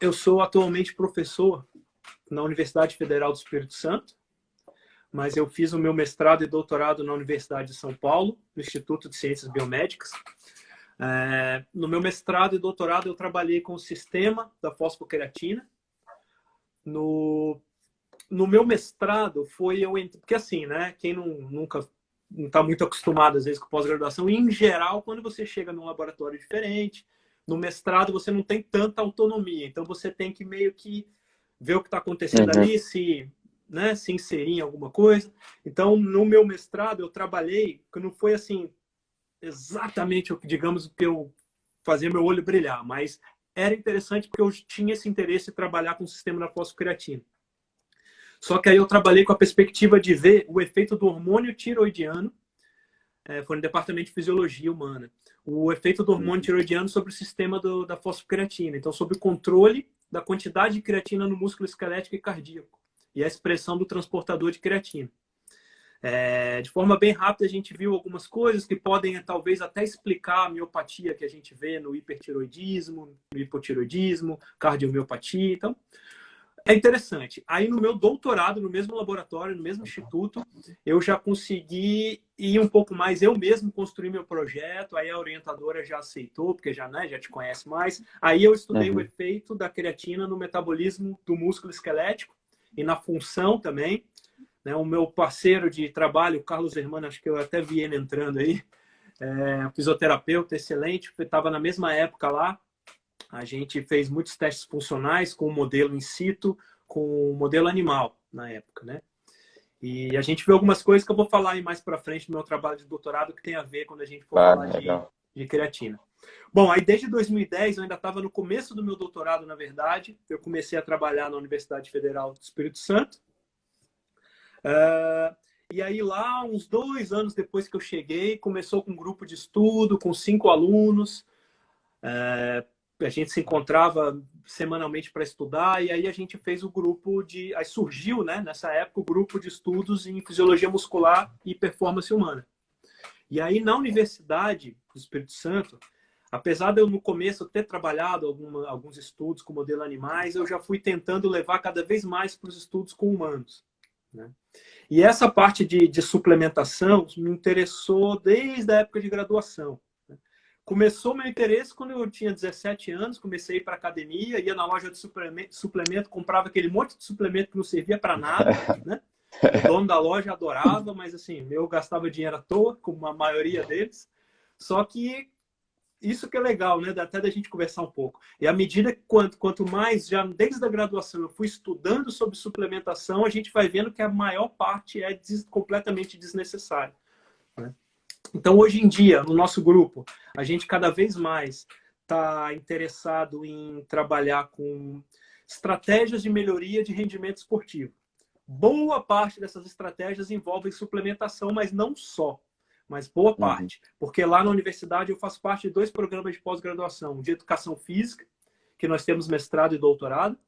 Eu sou atualmente professor na Universidade Federal do Espírito Santo, mas eu fiz o meu mestrado e doutorado na Universidade de São Paulo, no Instituto de Ciências Biomédicas. No meu mestrado e doutorado eu trabalhei com o sistema da fosfocreatina. No meu mestrado foi porque assim, né? Quem nunca não está muito acostumado às vezes com pós-graduação, e em geral, quando você chega num laboratório diferente, no mestrado você não tem tanta autonomia, então você tem que meio que ver o que está acontecendo ali, se inserir em alguma coisa. Então, no meu mestrado, eu trabalhei, que não foi assim, exatamente, digamos, o que eu fazia meu olho brilhar, mas era interessante porque eu tinha esse interesse em trabalhar com o sistema da fosfocreatina. Só que aí eu trabalhei com a perspectiva de ver o efeito do hormônio tiroidiano, foi no departamento de fisiologia humana, o efeito do hormônio tiroidiano sobre o sistema da fosfocreatina, então sobre o controle da quantidade de creatina no músculo esquelético e cardíaco e a expressão do transportador de creatina. De forma bem rápida, a gente viu algumas coisas que podem talvez até explicar a miopatia que a gente vê no hipertiroidismo, no hipotiroidismo, cardiomiopatia. Então, é interessante. Aí no meu doutorado, no mesmo laboratório, no mesmo instituto, eu já consegui ir um pouco mais, eu mesmo construir meu projeto, aí a orientadora já aceitou, porque já te conhece mais. Aí eu estudei o efeito da creatina no metabolismo do músculo esquelético e na função também. O meu parceiro de trabalho, Carlos Hermano, acho que eu até vi ele entrando aí, fisioterapeuta excelente, estava na mesma época lá. A gente fez muitos testes funcionais com o modelo in situ, com o modelo animal na época, né? E a gente viu algumas coisas que eu vou falar aí mais para frente no meu trabalho de doutorado que tem a ver quando a gente for falar de creatina. Bom, aí desde 2010 eu ainda estava no começo do meu doutorado, na verdade. Eu comecei a trabalhar na Universidade Federal do Espírito Santo. E aí lá, uns 2 anos depois que eu cheguei, começou com um grupo de estudo, com 5 alunos. A gente se encontrava semanalmente para estudar, e aí a gente fez o grupo de... Aí surgiu, né, nessa época, o grupo de estudos em fisiologia muscular e performance humana. E aí, na Universidade do Espírito Santo, apesar de eu, no começo, ter trabalhado alguns estudos com modelo animais, eu já fui tentando levar cada vez mais para os estudos com humanos, né? E essa parte de suplementação me interessou desde a época de graduação. Começou meu interesse quando eu tinha 17 anos, comecei a ir para academia, ia na loja de suplemento, comprava aquele monte de suplemento que não servia para nada, né? O dono da loja adorava, mas assim, eu gastava dinheiro à toa, como a maioria deles. Só que isso que é legal, né? Até da gente conversar um pouco. E à medida que quanto mais, já desde a graduação, eu fui estudando sobre suplementação, a gente vai vendo que a maior parte é completamente desnecessária, né? Então, hoje em dia, no nosso grupo, a gente cada vez mais está interessado em trabalhar com estratégias de melhoria de rendimento esportivo. Boa parte dessas estratégias envolvem suplementação, mas não só, mas boa parte. Porque lá na universidade eu faço parte de 2 programas de pós-graduação, de educação física, que nós temos mestrado e doutorado,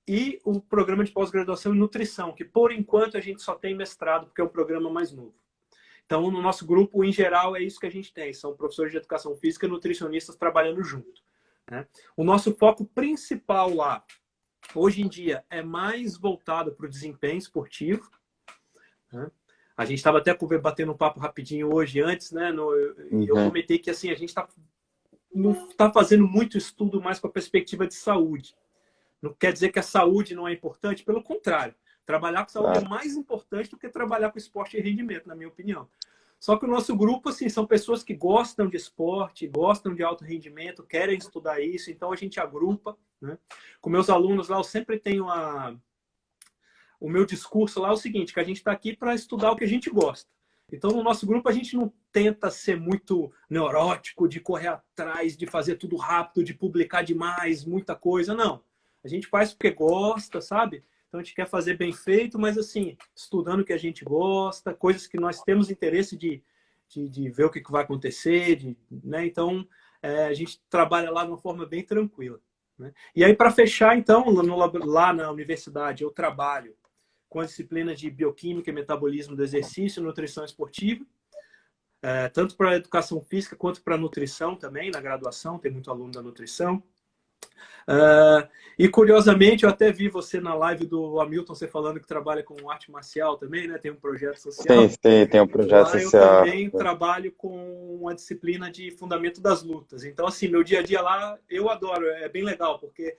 e o programa de pós-graduação em nutrição, que por enquanto a gente só tem mestrado, porque é o programa mais novo. Então, no nosso grupo, em geral, é isso que a gente tem. São professores de educação física e nutricionistas trabalhando junto, né? O nosso foco principal lá, hoje em dia, é mais voltado para o desempenho esportivo, né? A gente estava até batendo um papo rapidinho hoje, antes, né? Eu comentei que assim, a gente não está fazendo muito estudo mais com a perspectiva de saúde. Não quer dizer que a saúde não é importante, pelo contrário. Trabalhar com saúde é mais importante do que trabalhar com esporte e rendimento, na minha opinião. Só que o nosso grupo, assim, são pessoas que gostam de esporte, gostam de alto rendimento, querem estudar isso, então a gente agrupa, né? Com meus alunos lá, eu sempre tenho o meu discurso lá é o seguinte, que a gente está aqui para estudar o que a gente gosta. Então, no nosso grupo, a gente não tenta ser muito neurótico, de correr atrás, de fazer tudo rápido, de publicar demais, muita coisa, não. A gente faz porque gosta, sabe? Então, a gente quer fazer bem feito, mas, assim, estudando o que a gente gosta, coisas que nós temos interesse de ver o que vai acontecer, né? Então, a gente trabalha lá de uma forma bem tranquila, né? E aí, para fechar, então, lá na universidade, eu trabalho com as disciplinas de bioquímica e metabolismo do exercício e nutrição esportiva, tanto para a educação física quanto para a nutrição também, na graduação, tem muito aluno da nutrição. E curiosamente, eu até vi você na live do Hamilton, você falando que trabalha com arte marcial também, né? Tem um projeto Sim, social. sim, tem um projeto Lá eu social. também trabalho com a disciplina de fundamento das lutas. Então, assim, meu dia a dia lá eu adoro, é bem legal, porque,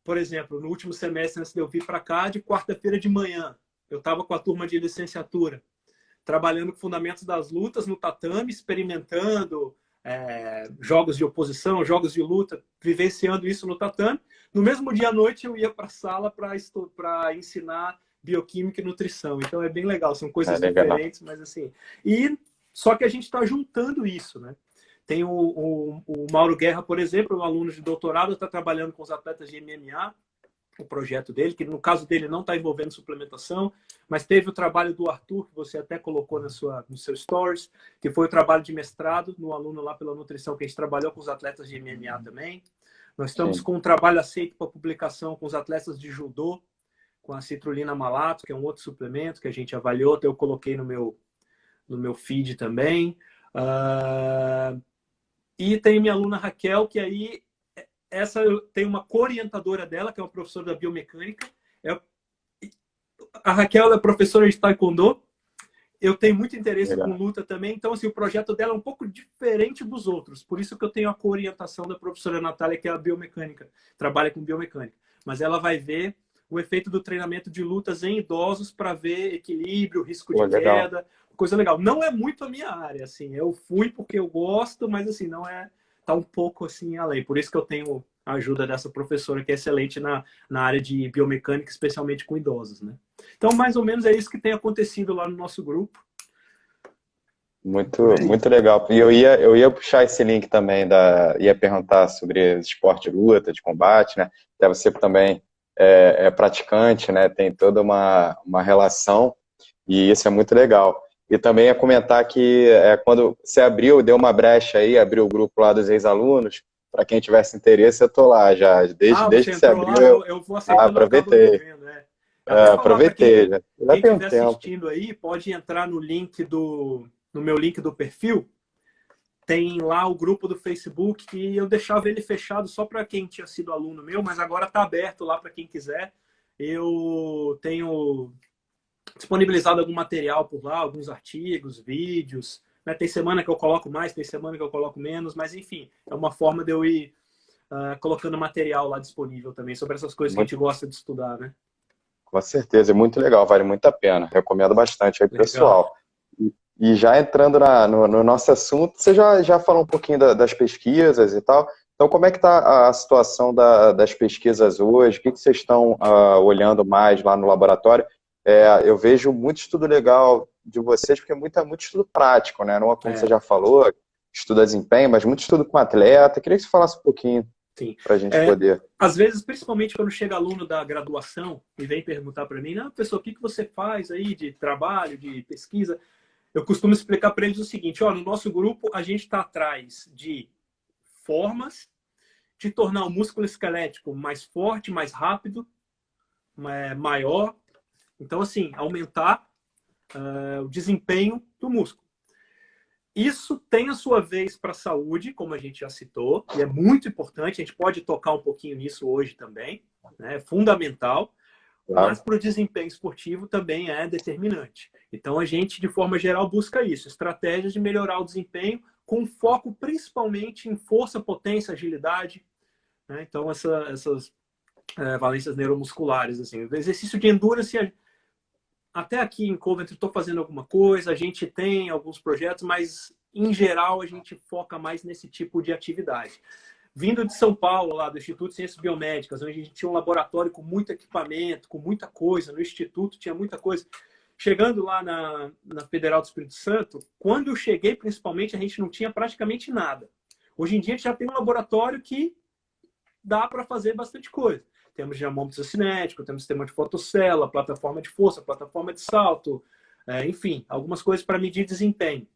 por exemplo, no último semestre, antes de eu vir para cá, de quarta-feira de manhã, eu estava com a turma de licenciatura, trabalhando com fundamentos das lutas no tatame, experimentando jogos de oposição, jogos de luta, vivenciando isso no tatame. No mesmo dia à noite eu ia para a sala para ensinar bioquímica e nutrição. Então é bem legal, são É coisas legal. diferentes, mas assim. E só que a gente está juntando isso, né? Tem o Mauro Guerra, por exemplo, um aluno de doutorado, está trabalhando com os atletas de MMA, o projeto dele, que no caso dele não está envolvendo suplementação, mas teve o trabalho do Arthur, que você até colocou no seu stories, que foi o trabalho de mestrado no aluno lá pela nutrição, que a gente trabalhou com os atletas de MMA também. Nós estamos Sim, com um trabalho aceito para publicação com os atletas de judô, com a citrulina malato, que é um outro suplemento que a gente avaliou, até eu coloquei no meu feed também. E tem minha aluna Raquel, que aí essa eu tenho uma co-orientadora dela, que é uma professora da biomecânica. A Raquel é professora de taekwondo. Eu tenho muito interesse com legal. luta também, então assim, o projeto dela é um pouco diferente dos outros. Por isso que eu tenho a co-orientação da professora Natália, que é a biomecânica, trabalha com biomecânica. Mas ela vai ver o efeito do treinamento de lutas em idosos para ver equilíbrio, risco Pô, de legal. queda, coisa legal. Não é muito a minha área, assim. Eu fui porque eu gosto, mas assim, não é, tá um pouco assim além. Por isso que eu tenho a ajuda dessa professora que é excelente na área de biomecânica, especialmente com idosos, né? Então, mais ou menos é isso que tem acontecido lá no nosso grupo. Por Muito, aí. muito legal. E eu ia puxar esse link também, ia perguntar sobre esporte de luta, de combate, né? Até você também é praticante, né? Tem toda uma relação, e isso é muito legal. E também ia comentar que quando você deu uma brecha aí, abriu o grupo lá dos ex-alunos, para quem tivesse interesse, eu tô lá já. Desde, Ah, desde você que você entrou abriu, lá, eu vou aceitando, eu acabo não aproveitei. vendo, né? Até falar para Aproveitei, já quem tem um estiver tempo. assistindo aí, pode entrar no meu link do perfil, tem lá o grupo do Facebook que eu deixava ele fechado só para quem tinha sido aluno meu, mas agora está aberto lá para quem quiser. Eu tenho disponibilizado algum material por lá, alguns artigos, vídeos. Né? Tem semana que eu coloco mais, tem semana que eu coloco menos, mas enfim, é uma forma de eu ir colocando material lá disponível também sobre essas coisas que a gente gosta de estudar, né? Com certeza, é muito legal, vale muito a pena. Recomendo bastante aí, Legal. pessoal. E já entrando no nosso assunto, você já falou um pouquinho das pesquisas e tal. Então, como é que está a situação das pesquisas hoje? O que vocês estão olhando mais lá no laboratório? Eu vejo muito estudo legal de vocês, porque muito estudo prático, né? Não é como você É, já falou, estudo a desempenho, mas muito estudo com atleta. Queria que você falasse um pouquinho sim. para a gente É, poder. às vezes, principalmente quando chega aluno da graduação e vem perguntar para mim, não, pessoal, o que você faz aí de trabalho, de pesquisa? Eu costumo explicar para eles o seguinte, ó, no nosso grupo a gente está atrás de formas de tornar o músculo esquelético mais forte, mais rápido, maior. Então, assim, aumentar o desempenho do músculo. Isso tem a sua vez para a saúde, como a gente já citou, e é muito importante, a gente pode tocar um pouquinho nisso hoje também, né? É fundamental, mas Claro. para o desempenho esportivo também é determinante. Então a gente, de forma geral, busca isso, estratégias de melhorar o desempenho, com foco principalmente em força, potência, agilidade, né? Então essas valências neuromusculares, assim, o exercício de endurance até aqui em Coventry estou fazendo alguma coisa, a gente tem alguns projetos, mas em geral a gente foca mais nesse tipo de atividade. Vindo de São Paulo, lá do Instituto de Ciências Biomédicas, onde a gente tinha um laboratório com muito equipamento, com muita coisa, no Instituto tinha muita coisa. Chegando lá na Federal do Espírito Santo, quando eu cheguei, principalmente, a gente não tinha praticamente nada. Hoje em dia a gente já tem um laboratório que dá para fazer bastante coisa. Temos dinamômetro cinético, temos sistema de fotocélula, plataforma de força, plataforma de salto, enfim, algumas coisas para medir desempenho.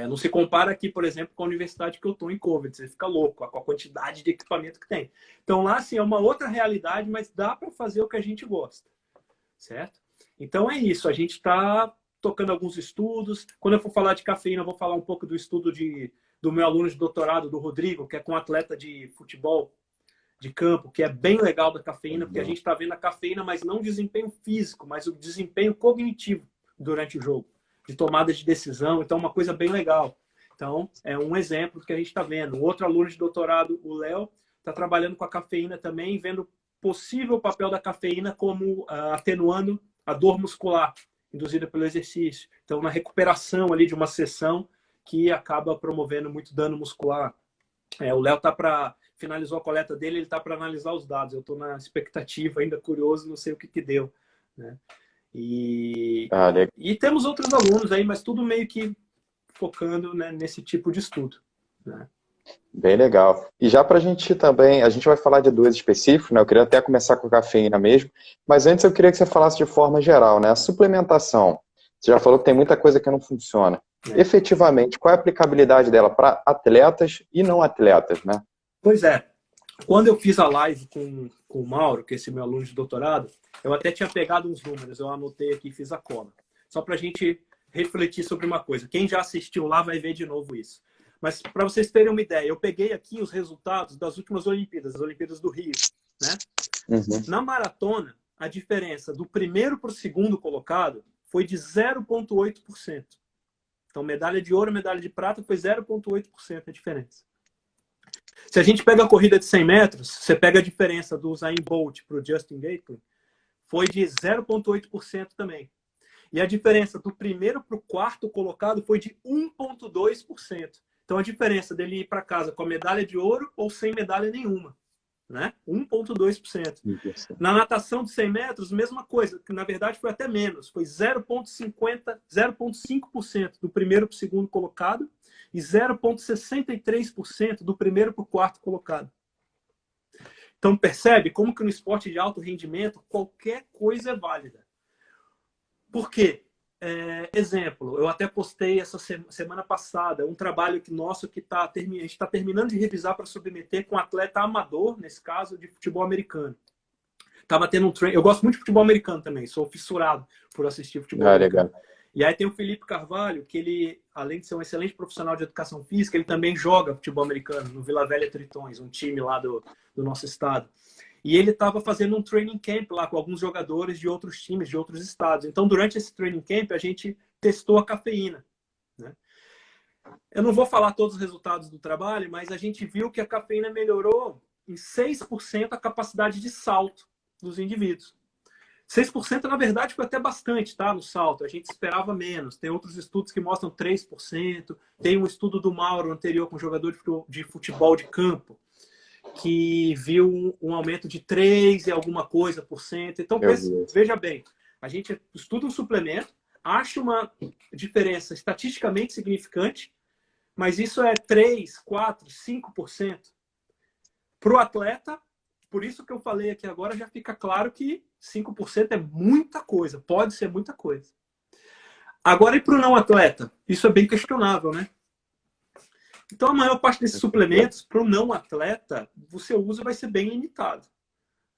Não se compara aqui, por exemplo, com a universidade que eu estou em Coventry, você fica louco com a quantidade de equipamento que tem. Então lá, assim, é uma outra realidade, mas dá para fazer o que a gente gosta, certo? Então é isso, a gente está tocando alguns estudos. Quando eu for falar de cafeína, eu vou falar um pouco do estudo do meu aluno de doutorado, do Rodrigo, que é com atleta de futebol de campo, que é bem legal da cafeína, porque a gente está vendo a cafeína, mas não o desempenho físico, mas o desempenho cognitivo durante o jogo, de tomada de decisão. Então, uma coisa bem legal. Então, é um exemplo que a gente está vendo. O outro aluno de doutorado, o Léo, está trabalhando com a cafeína também, vendo possível papel da cafeína como atenuando a dor muscular induzida pelo exercício. Então, na recuperação ali de uma sessão que acaba promovendo muito dano muscular. O Léo finalizou a coleta dele, ele está para analisar os dados. Eu estou na expectativa, ainda curioso, não sei o que deu. Né? E temos outros alunos aí, mas tudo meio que focando, né, nesse tipo de estudo. Né? Bem legal. E já para a gente também, a gente vai falar de duas específicos, né? Eu queria até começar com a cafeína mesmo, mas antes eu queria que você falasse de forma geral, né? A suplementação. Você já falou que tem muita coisa que não funciona. Efetivamente, qual é a aplicabilidade dela para atletas e não atletas, né? Pois é. Quando eu fiz a live com o Mauro, que é esse meu aluno de doutorado, eu até tinha pegado uns números, eu anotei aqui e fiz a cola. Só para a gente refletir sobre uma coisa. Quem já assistiu lá vai ver de novo isso. Mas para vocês terem uma ideia, eu peguei aqui os resultados das últimas Olimpíadas, as Olimpíadas do Rio. Né? Uhum. Na maratona, a diferença do primeiro para o segundo colocado foi de 0,8%. Então, medalha de ouro, medalha de prata foi 0,8% a diferença. Se a gente pega a corrida de 100 metros, você pega a diferença do Usain Bolt para o Justin Gatlin, foi de 0,8% também. E a diferença do primeiro para o quarto colocado foi de 1,2%. Então, a diferença dele ir para casa com a medalha de ouro ou sem medalha nenhuma. Né? 1,2%. Na natação de 100 metros, mesma coisa, que na verdade foi até menos. Foi 0,5% do primeiro para o segundo colocado e 0,63% do primeiro para o quarto colocado. Então, percebe como que no esporte de alto rendimento qualquer coisa é válida. Por quê? Exemplo, eu até postei essa semana passada um trabalho nosso que a gente está terminando de revisar para submeter com um atleta amador, nesse caso, de futebol americano. Tava tendo um treino. Eu gosto muito de futebol americano também, sou fissurado por assistir futebol americano. Legal. E aí tem o Felipe Carvalho, que ele, além de ser um excelente profissional de educação física, ele também joga futebol americano no Vila Velha Tritões, um time lá do nosso estado. E ele estava fazendo um training camp lá com alguns jogadores de outros times, de outros estados. Então, durante esse training camp, a gente testou a cafeína. Né? Eu não vou falar todos os resultados do trabalho, mas a gente viu que a cafeína melhorou em 6% a capacidade de salto dos indivíduos. 6%, na verdade, foi até bastante, tá? No salto. A gente esperava menos. Tem outros estudos que mostram 3%. Tem um estudo do Mauro anterior com jogador de futebol de campo, que viu um aumento de 3 e alguma coisa por cento. Então, veja bem, a gente estuda um suplemento, acha uma diferença estatisticamente significante, mas isso é 3, 4, 5%. Para o atleta, por isso que eu falei aqui agora, já fica claro que 5% é muita coisa, pode ser muita coisa. Agora, e para o não atleta? Isso é bem questionável, né? Então, a maior parte desses suplementos, para o não atleta, você usa vai ser bem limitado.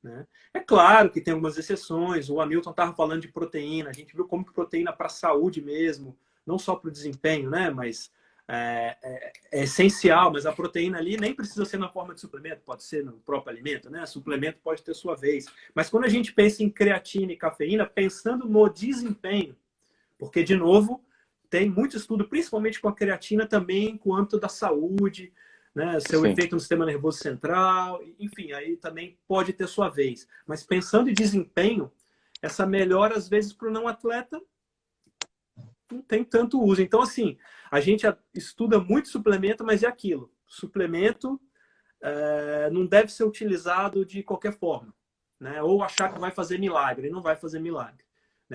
Né? É claro que tem algumas exceções. O Hamilton estava falando de proteína. A gente viu como que proteína para a saúde mesmo, não só para o desempenho, né? Mas é essencial. Mas a proteína ali nem precisa ser na forma de suplemento, pode ser no próprio alimento, né? Suplemento pode ter sua vez. Mas quando a gente pensa em creatina e cafeína, pensando no desempenho, porque, de novo, tem muito estudo, principalmente com a creatina também, com o âmbito da saúde, né? Seu efeito no sistema nervoso central, enfim, aí também pode ter sua vez. Mas pensando em desempenho, essa melhora, às vezes, para o não atleta, não tem tanto uso. Então, assim, a gente estuda muito suplemento, mas é aquilo. Suplemento não deve ser utilizado de qualquer forma, né? Ou achar que vai fazer milagre, não vai fazer milagre.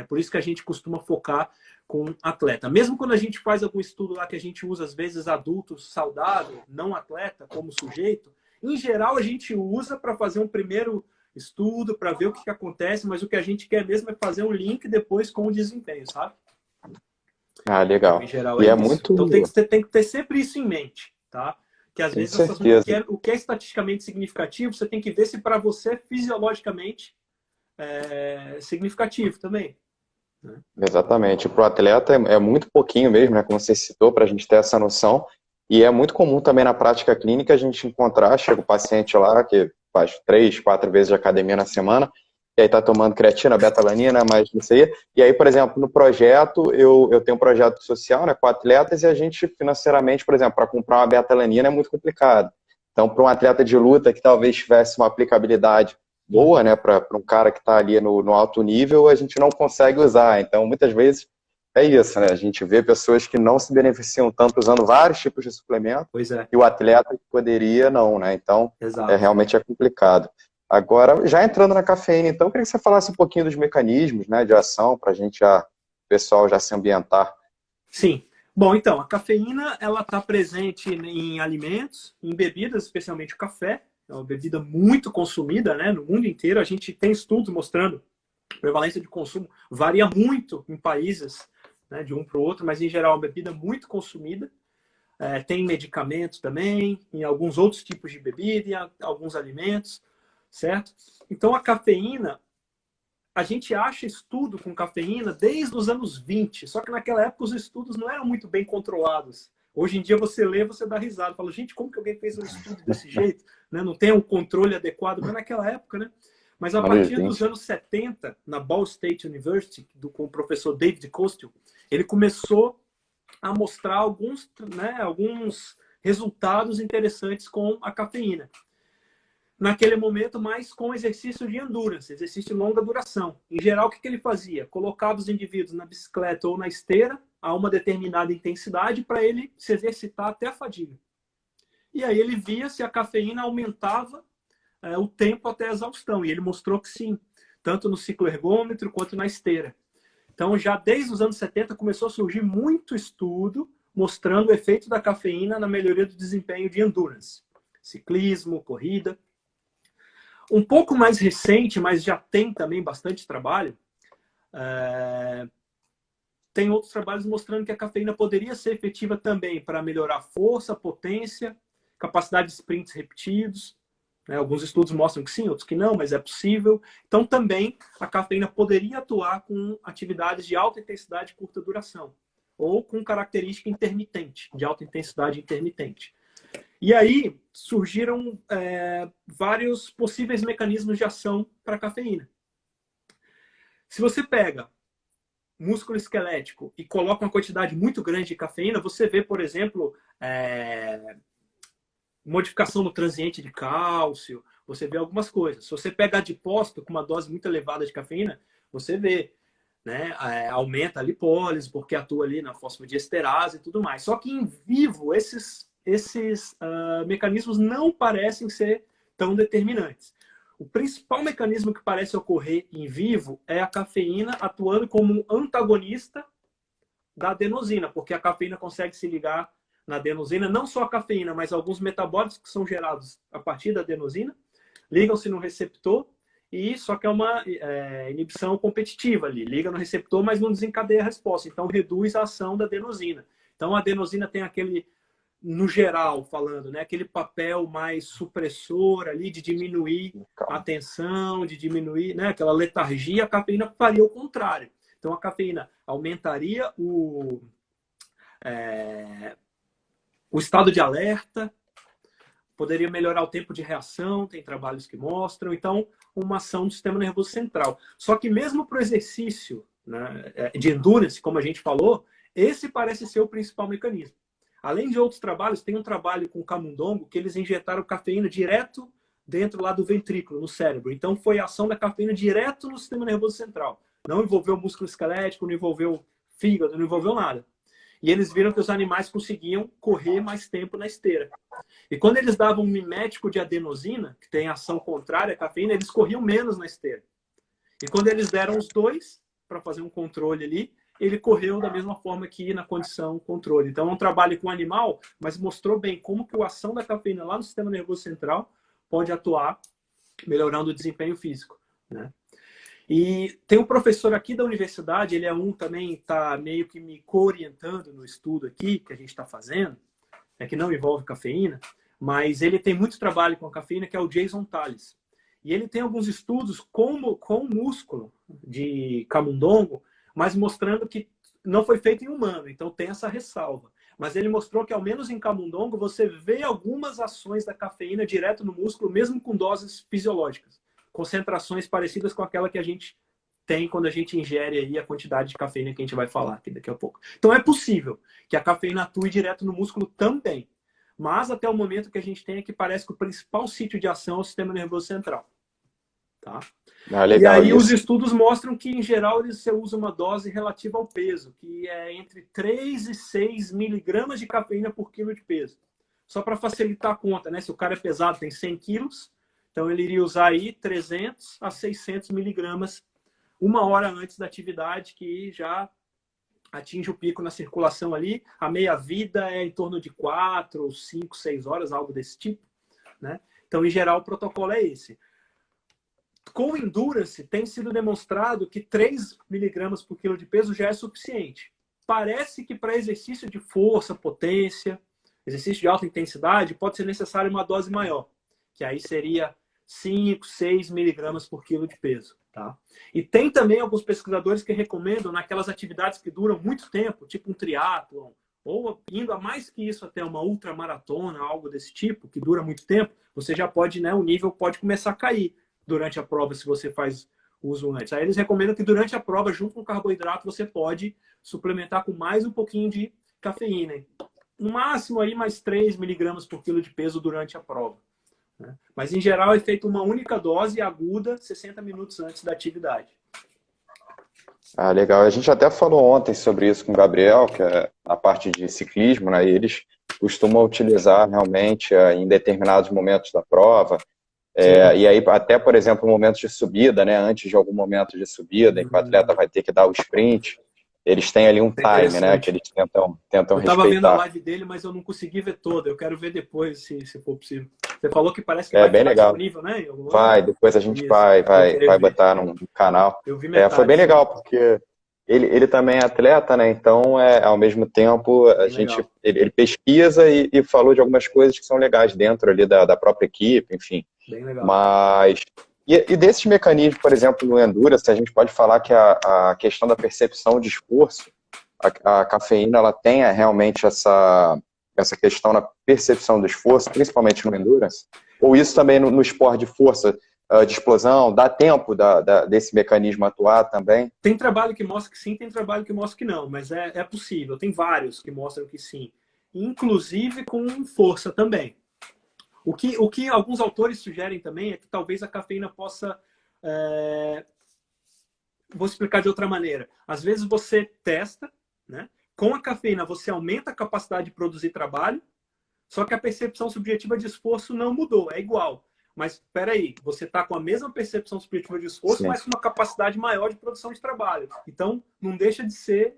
Por isso que a gente costuma focar com atleta. Mesmo quando a gente faz algum estudo lá que a gente usa, às vezes, adultos saudável, não atleta, como sujeito, em geral a gente usa para fazer um primeiro estudo, para ver o que acontece, mas o que a gente quer mesmo é fazer um link depois com o desempenho, sabe? Ah, legal. Em geral e é muito... Então tem que ter sempre isso em mente, tá? Que às vezes o que é estatisticamente significativo, você tem que ver se para você é fisiologicamente significativo também. Exatamente. Para o atleta é muito pouquinho mesmo, né? Como você citou, para a gente ter essa noção. E é muito comum também na prática clínica a gente encontrar, chega o paciente lá que faz 3, 4 vezes de academia na semana, e aí tá tomando creatina, beta-alanina, mas não sei. E aí, por exemplo, no projeto, eu tenho um projeto social, né, com atletas, e a gente financeiramente, por exemplo, para comprar uma beta-alanina é muito complicado. Então, para um atleta de luta que talvez tivesse uma aplicabilidade boa, né, para um cara que está ali no alto nível, a gente não consegue usar. Então, muitas vezes é isso, né? A gente vê pessoas que não se beneficiam tanto usando vários tipos de suplemento, Pois é, e o atleta que poderia não, né? Então, exato. realmente é complicado. Agora, já entrando na cafeína, então, eu queria que você falasse um pouquinho dos mecanismos, né, de ação, para a gente o pessoal já se ambientar. Sim. Bom, então, a cafeína, ela está presente em alimentos, em bebidas, especialmente o café. É uma bebida muito consumida, né, no mundo inteiro. A gente tem estudos mostrando a prevalência de consumo varia muito em países, né, de um para o outro, mas em geral é uma bebida muito consumida. Tem medicamentos também, em alguns outros tipos de bebida, em alguns alimentos, certo? Então a cafeína, a gente acha estudo com cafeína desde os anos 20, só que naquela época os estudos não eram muito bem controlados. Hoje em dia você lê, você dá risada, fala, gente, como que alguém fez um estudo desse jeito? Né? Não tem um controle adequado, mas naquela época, né? Mas a Anos partir dos 20. anos 70, na Ball State University, com o professor David Costill, ele começou a mostrar alguns resultados interessantes com a cafeína. Naquele momento, mais com exercício de endurance, exercício de longa duração. Em geral, o que ele fazia? Colocava os indivíduos na bicicleta ou na esteira a uma determinada intensidade para ele se exercitar até a fadiga. E aí ele via se a cafeína aumentava o tempo até a exaustão. E ele mostrou que sim, tanto no ciclo ergômetro quanto na esteira. Então, já desde os anos 70, começou a surgir muito estudo mostrando o efeito da cafeína na melhoria do desempenho de endurance. Ciclismo, corrida. Um pouco mais recente, mas já tem também bastante trabalho, tem outros trabalhos mostrando que a cafeína poderia ser efetiva também para melhorar força, potência, capacidade de sprints repetidos. Alguns estudos mostram que sim, outros que não, mas é possível. Então, também, a cafeína poderia atuar com atividades de alta intensidade e curta duração, ou com característica intermitente, de alta intensidade intermitente. E aí, surgiram vários possíveis mecanismos de ação para a cafeína. Se você pega músculo esquelético e coloca uma quantidade muito grande de cafeína, você vê, por exemplo, modificação no transiente de cálcio, você vê algumas coisas. Se você pega adipócito com uma dose muito elevada de cafeína, você vê, né, aumenta a lipólise, porque atua ali na fosfodiesterase e tudo mais. Só que em vivo, esses mecanismos não parecem ser tão determinantes. O principal mecanismo que parece ocorrer em vivo é a cafeína atuando como um antagonista da adenosina, porque a cafeína consegue se ligar na adenosina, não só a cafeína, mas alguns metabólitos que são gerados a partir da adenosina, ligam-se no receptor, e só que é uma inibição competitiva ali. Liga no receptor, mas não desencadeia a resposta. Então, reduz a ação da adenosina. Então, a adenosina tem aquele, no geral, falando, né, aquele papel mais supressor ali, de diminuir a tensão, de diminuir, né, aquela letargia. A cafeína faria o contrário. Então, a cafeína aumentaria o estado de alerta, poderia melhorar o tempo de reação, tem trabalhos que mostram. Então, uma ação do sistema nervoso central. Só que mesmo para o exercício, né, de endurance, como a gente falou, esse parece ser o principal mecanismo. Além de outros trabalhos, tem um trabalho com o camundongo que eles injetaram cafeína direto dentro lá do ventrículo, no cérebro. Então, foi a ação da cafeína direto no sistema nervoso central. Não envolveu músculo esquelético, não envolveu fígado, não envolveu nada. E eles viram que os animais conseguiam correr mais tempo na esteira. E quando eles davam um mimético de adenosina, que tem ação contrária à cafeína, eles corriam menos na esteira. E quando eles deram os dois, para fazer um controle ali, ele correu da mesma forma que na condição controle. Então é um trabalho com animal, mas mostrou bem como que a ação da cafeína lá no sistema nervoso central pode atuar melhorando o desempenho físico, né? E tem um professor aqui da universidade, ele também está meio que me co-orientando no estudo aqui, que a gente está fazendo, que não envolve cafeína, mas ele tem muito trabalho com a cafeína, que é o Jason Tales. E ele tem alguns estudos com o músculo de camundongo, mas mostrando que não foi feito em humano, então tem essa ressalva. mas ele mostrou que, ao menos em camundongo, você vê algumas ações da cafeína direto no músculo, mesmo com doses fisiológicas, concentrações parecidas com aquela que a gente tem quando a gente ingere aí a quantidade de cafeína que a gente vai falar aqui daqui a pouco. Então é possível que a cafeína atue direto no músculo também, mas até o momento que a gente tem é que parece que o principal sítio de ação é o sistema nervoso central. Tá? E aí os estudos mostram que, em geral, você usa uma dose relativa ao peso, que é entre 3 e 6 miligramas de cafeína por quilo de peso. Só para facilitar a conta, né? Se o cara é pesado, tem 100 quilos, então ele iria usar aí 300 a 600 miligramas 1 hora antes da atividade, que já atinge o pico na circulação ali. A meia-vida é em torno de 4, 5, 6 horas, algo desse tipo, né? Então, em geral, o protocolo é esse. Com o Endurance, tem sido demonstrado que 3 miligramas por quilo de peso já é suficiente. Parece que para exercício de força, potência, exercício de alta intensidade, pode ser necessário uma dose maior, que aí seria 5, 6 miligramas por quilo de peso. Tá? E tem também alguns pesquisadores que recomendam, naquelas atividades que duram muito tempo, tipo um triatlon, ou indo a mais que isso até uma ultramaratona, algo desse tipo, que dura muito tempo, você já pode, né, o nível pode começar a cair durante a prova, se você faz uso antes. Aí eles recomendam que durante a prova, junto com o carboidrato, você pode suplementar com mais um pouquinho de cafeína. No máximo, aí, mais 3 miligramas por quilo de peso durante a prova. Né? Mas, em geral, é feita uma única dose aguda 60 minutos antes da atividade. Ah, legal. A gente até falou ontem sobre isso com o Gabriel, que é a parte de ciclismo, né? E eles costumam utilizar realmente em determinados momentos da prova. E aí, até, por exemplo, momentos de subida, né? Antes de algum momento de subida, em que o atleta vai ter que dar o sprint, eles têm ali um time, né? Que eles tentam eu respeitar. Eu estava vendo a live dele, mas eu não consegui ver toda. Eu quero ver depois, se for possível. Você falou que parece que vai bem ficar legal. Disponível, né? Vai, depois a gente vai botar no canal. Eu vi metade, foi bem legal, porque ele também é atleta, né? Então, ao mesmo tempo, ele pesquisa e falou de algumas coisas que são legais dentro ali da própria equipe, enfim. Bem legal. Mas, e desses mecanismos, por exemplo, no Endurance, a gente pode falar que a questão da percepção de esforço, a cafeína, ela tem realmente essa questão na percepção do esforço, principalmente no Endurance? Ou isso também no esporte de força, de explosão, dá tempo desse mecanismo atuar também? Tem trabalho que mostra que sim, tem trabalho que mostra que não, mas é possível. Tem vários que mostram que sim, inclusive com força também. O que alguns autores sugerem também é que talvez a cafeína possa... Vou explicar de outra maneira. Às vezes você testa, né? Com a cafeína você aumenta a capacidade de produzir trabalho, só que a percepção subjetiva de esforço não mudou, é igual. Mas, espera aí, você está com a mesma percepção subjetiva de esforço, sim, mas com uma capacidade maior de produção de trabalho. Então, não deixa de ser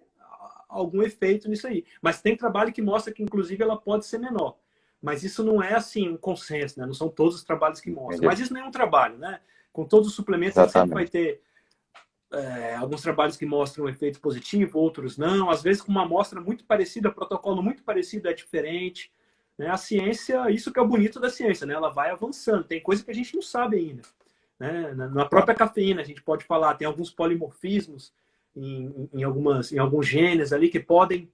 algum efeito nisso aí. Mas tem trabalho que mostra que, inclusive, ela pode ser menor. Mas isso não é, assim, um consenso, né? Não são todos os trabalhos que mostram. Mas isso não é um trabalho, né? Com todos os suplementos, a gente sempre vai ter alguns trabalhos que mostram um efeito positivo, outros não. Às vezes, com uma amostra muito parecida, protocolo muito parecido, é diferente. A ciência, isso que é o bonito da ciência, né? Ela vai avançando. Tem coisa que a gente não sabe ainda. Né? Na própria cafeína, a gente pode falar, tem alguns polimorfismos em alguns genes ali que podem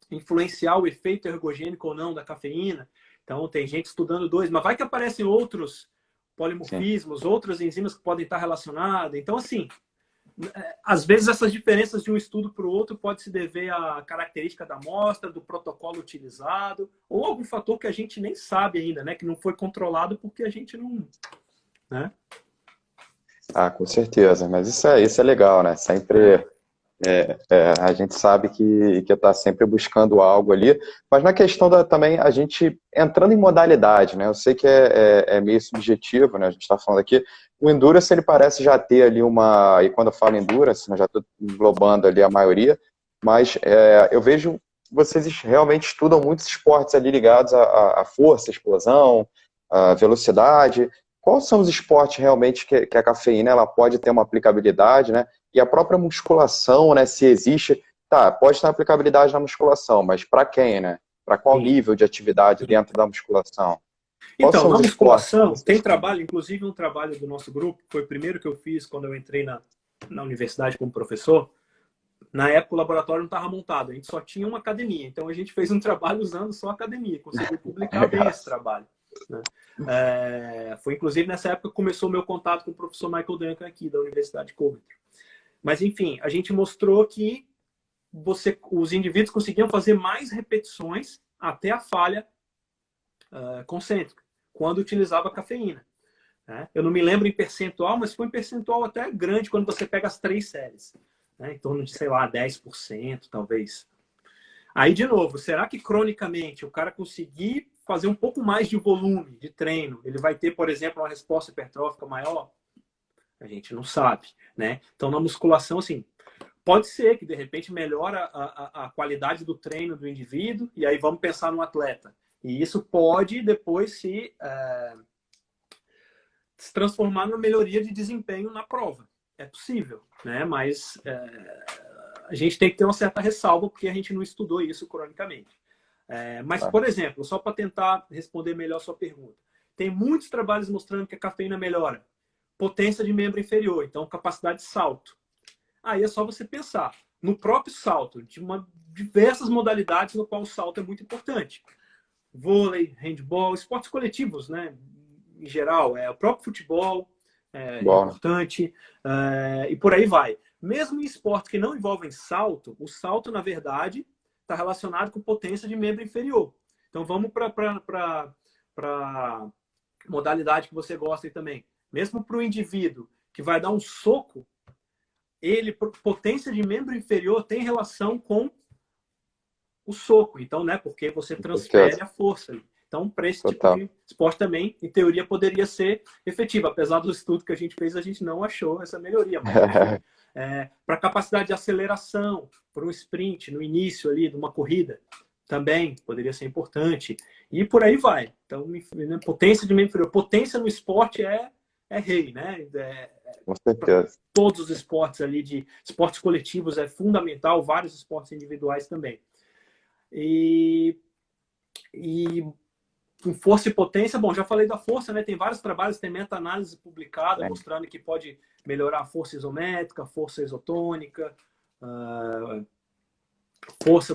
influenciar o efeito ergogênico ou não da cafeína. Então, tem gente estudando dois, mas vai que aparecem outros polimorfismos, sim, outras enzimas que podem estar relacionadas. Então, assim, às vezes essas diferenças de um estudo para o outro pode se dever à característica da amostra, do protocolo utilizado, ou algum fator que a gente nem sabe ainda, né? Que não foi controlado porque a gente não... Né? Ah, com certeza. Mas isso é legal, né? Sempre... a gente sabe que está sempre buscando algo ali, mas na questão também a gente entrando em modalidade, né? Eu sei que é meio subjetivo, né? A gente está falando aqui, o Endurance ele parece já ter ali e quando eu falo Endurance, né, já estou englobando ali a maioria, mas eu vejo vocês realmente estudam muitos esportes ali ligados à força, à explosão, à velocidade. Quais são os esportes realmente que a cafeína ela pode ter uma aplicabilidade, né? E a própria musculação, né? Se existe, pode ter aplicabilidade na musculação, mas para quem, né? Para qual nível de atividade dentro da musculação? Então, na musculação tem trabalho, inclusive um trabalho do nosso grupo, foi o primeiro que eu fiz quando eu entrei na universidade como professor, Na época o laboratório não estava montado, a gente só tinha uma academia. Então a gente fez um trabalho usando só a academia, conseguiu publicar bem esse trabalho, né? Foi inclusive nessa época que começou o meu contato com o professor Michael Duncan aqui da Universidade de Coventry. Mas enfim, a gente mostrou que os indivíduos conseguiam fazer mais repetições até a falha concêntrica, quando utilizava cafeína, né? Eu não me lembro em percentual, mas foi um percentual até grande quando você pega as 3 séries, né? Em torno de, sei lá, 10%, talvez. Aí, de novo, será que cronicamente o cara conseguir fazer um pouco mais de volume de treino, ele vai ter, por exemplo, uma resposta hipertrófica maior? A gente não sabe, né? Então, na musculação, assim, pode ser que, de repente, melhora a qualidade do treino do indivíduo, e aí vamos pensar no atleta. E isso pode, depois, se transformar numa melhoria de desempenho na prova. É possível, né? Mas a gente tem que ter uma certa ressalva, porque a gente não estudou isso cronicamente. Mas, por exemplo, só para tentar responder melhor a sua pergunta, tem muitos trabalhos mostrando que a cafeína melhora potência de membro inferior, então capacidade de salto. Aí é só você pensar no próprio salto, de diversas modalidades no qual o salto é muito importante. Vôlei, handball, esportes coletivos, né? Em geral, o próprio futebol é importante, e por aí vai. Mesmo em esportes que não envolvem salto, o salto, na verdade, está relacionado com potência de membro inferior. Então, vamos para a modalidade que você gosta aí também. Mesmo para o indivíduo que vai dar um soco, potência de membro inferior tem relação com o soco. Então, né, porque você transfere a força ali. Então, para esse tipo de esporte também, em teoria, poderia ser efetivo. Apesar do estudo que a gente fez, a gente não achou essa melhoria. Mas, para capacidade de aceleração, para um sprint no início ali de uma corrida, também poderia ser importante. E por aí vai. Então, potência de membro inferior. Potência no esporte é rei, né? Com certeza. Todos os esportes ali, de esportes coletivos é fundamental, vários esportes individuais também. E com força e potência, bom, já falei da força, né? Tem vários trabalhos, tem meta-análise publicada mostrando que pode melhorar a força isométrica, força isotônica,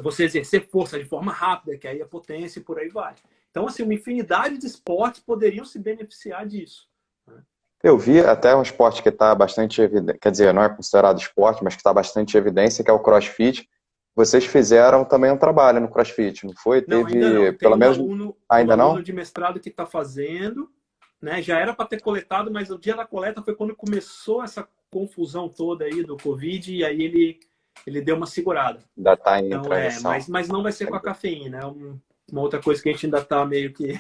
você exercer força de forma rápida, que aí é potência e por aí vai. Então, assim, uma infinidade de esportes poderiam se beneficiar disso, né? Eu vi até um esporte que está bastante evidente, quer dizer, não é considerado esporte, mas que está bastante evidência, que é o CrossFit. Vocês fizeram também um trabalho no CrossFit, não foi? Não, Teve, ainda não. pelo menos, ainda não? Aluno de mestrado que está fazendo, né? Já era para ter coletado, mas o dia da coleta foi quando começou essa confusão toda aí do Covid, e aí ele deu uma segurada. Ainda está em então, transição. Mas não vai ser com a cafeína, é uma outra coisa que a gente ainda está meio que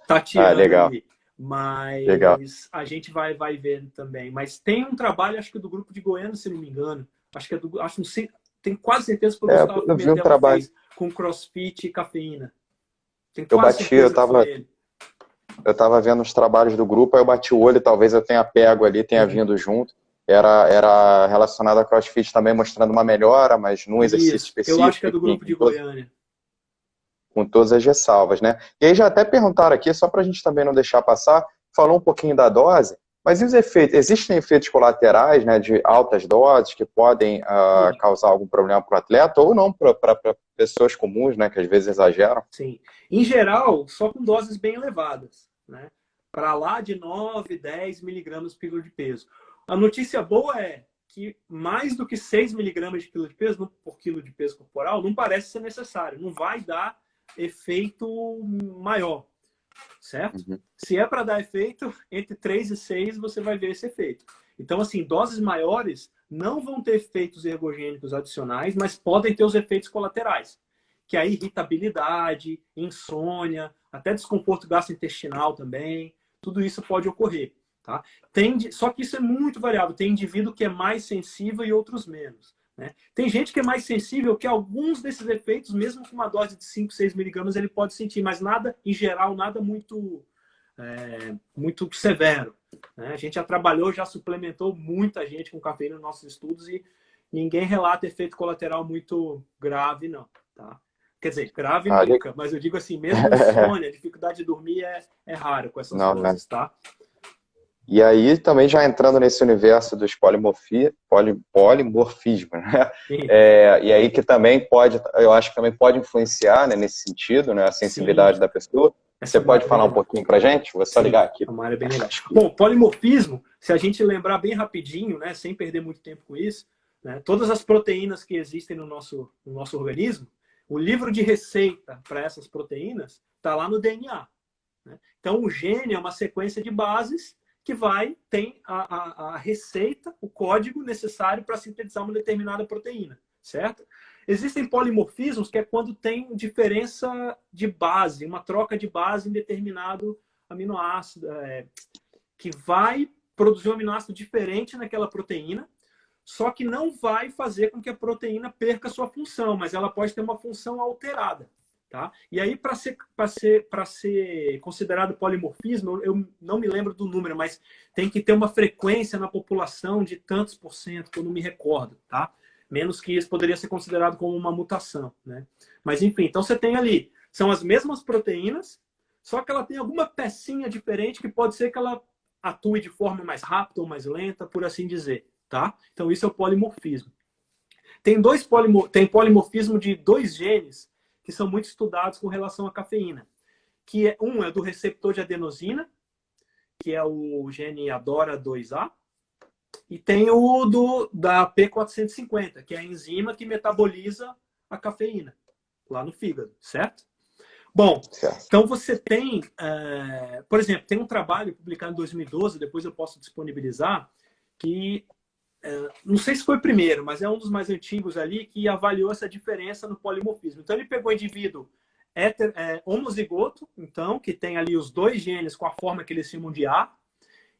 tá tirando legal. ali. Mas legal. A gente vai ver também. Mas tem um trabalho, acho que do grupo de Goiânia, se não me engano. Acho que não sei, tenho quase certeza que foi o Gustavo Pimentel um trabalho fez com CrossFit e cafeína. Eu estava vendo os trabalhos do grupo, aí eu bati o olho, talvez eu tenha pego ali, tenha vindo junto. Era relacionado a CrossFit também, mostrando uma melhora, mas num exercício específico. Eu acho que é do grupo de Goiânia. Com todas as ressalvas, né? E aí já até perguntaram aqui, só para a gente também não deixar passar, falou um pouquinho da dose, mas e os efeitos? Existem efeitos colaterais, né, de altas doses que podem causar algum problema para o atleta ou não para pessoas comuns, né, que às vezes exageram? Sim. Em geral, só com doses bem elevadas, né? Para lá de 9, 10 miligramas por quilo de peso. A notícia boa é que mais do que 6 miligramas de quilo de peso por quilo de peso corporal não parece ser necessário, não vai dar efeito maior, certo? Se é para dar efeito, entre 3 e 6 você vai ver esse efeito. Então, assim, doses maiores não vão ter efeitos ergogênicos adicionais, mas podem ter os efeitos colaterais, que é a irritabilidade, insônia, até desconforto gastrointestinal também, tudo isso pode ocorrer, tá? Só que isso é muito variável, tem indivíduo que é mais sensível e outros menos, né? Tem gente que é mais sensível que alguns desses efeitos, mesmo com uma dose de 5, 6 miligramas, ele pode sentir, mas nada, em geral, nada muito severo, né? A gente já trabalhou, já suplementou muita gente com cafeína nos nossos estudos e ninguém relata efeito colateral muito grave, não, tá? Quer dizer, grave nunca, mas eu digo assim, mesmo insônia, dificuldade de dormir é raro com essas doses, tá? E aí, também já entrando nesse universo dos polimorfismos, né? E aí que também pode, eu acho que também pode influenciar, né, nesse sentido, né, a sensibilidade Sim. da pessoa. Você pode falar um pouquinho para a gente? Vou só ligar aqui. É uma área bem legal. Bom, polimorfismo, se a gente lembrar bem rapidinho, né, sem perder muito tempo com isso, né, todas as proteínas que existem no nosso organismo, o livro de receita para essas proteínas está lá no DNA. Né? Então, o gene é uma sequência de bases que tem a receita, o código necessário para sintetizar uma determinada proteína, certo? Existem polimorfismos, que é quando tem diferença de base, uma troca de base em determinado aminoácido, que vai produzir um aminoácido diferente naquela proteína, só que não vai fazer com que a proteína perca sua função, mas ela pode ter uma função alterada. Tá? E aí, para ser considerado polimorfismo, eu não me lembro do número, mas tem que ter uma frequência na população de tantos por cento, que eu não me recordo. Tá? Menos que isso poderia ser considerado como uma mutação. Né? Mas, enfim, então você tem ali, são as mesmas proteínas, só que ela tem alguma pecinha diferente que pode ser que ela atue de forma mais rápida ou mais lenta, por assim dizer. Tá? Então, isso é o polimorfismo. Tem polimorfismo de 2 genes que são muito estudados com relação à cafeína. Um é do receptor de adenosina, que é o gene ADORA2A, e tem o da P450, que é a enzima que metaboliza a cafeína lá no fígado, certo? Bom, então você tem, por exemplo, tem um trabalho publicado em 2012, depois eu posso disponibilizar, que não sei se foi o primeiro, mas é um dos mais antigos ali, que avaliou essa diferença no polimorfismo. Então ele pegou indivíduo homozigoto, então, que tem ali os 2 genes com a forma que eles chamam de A,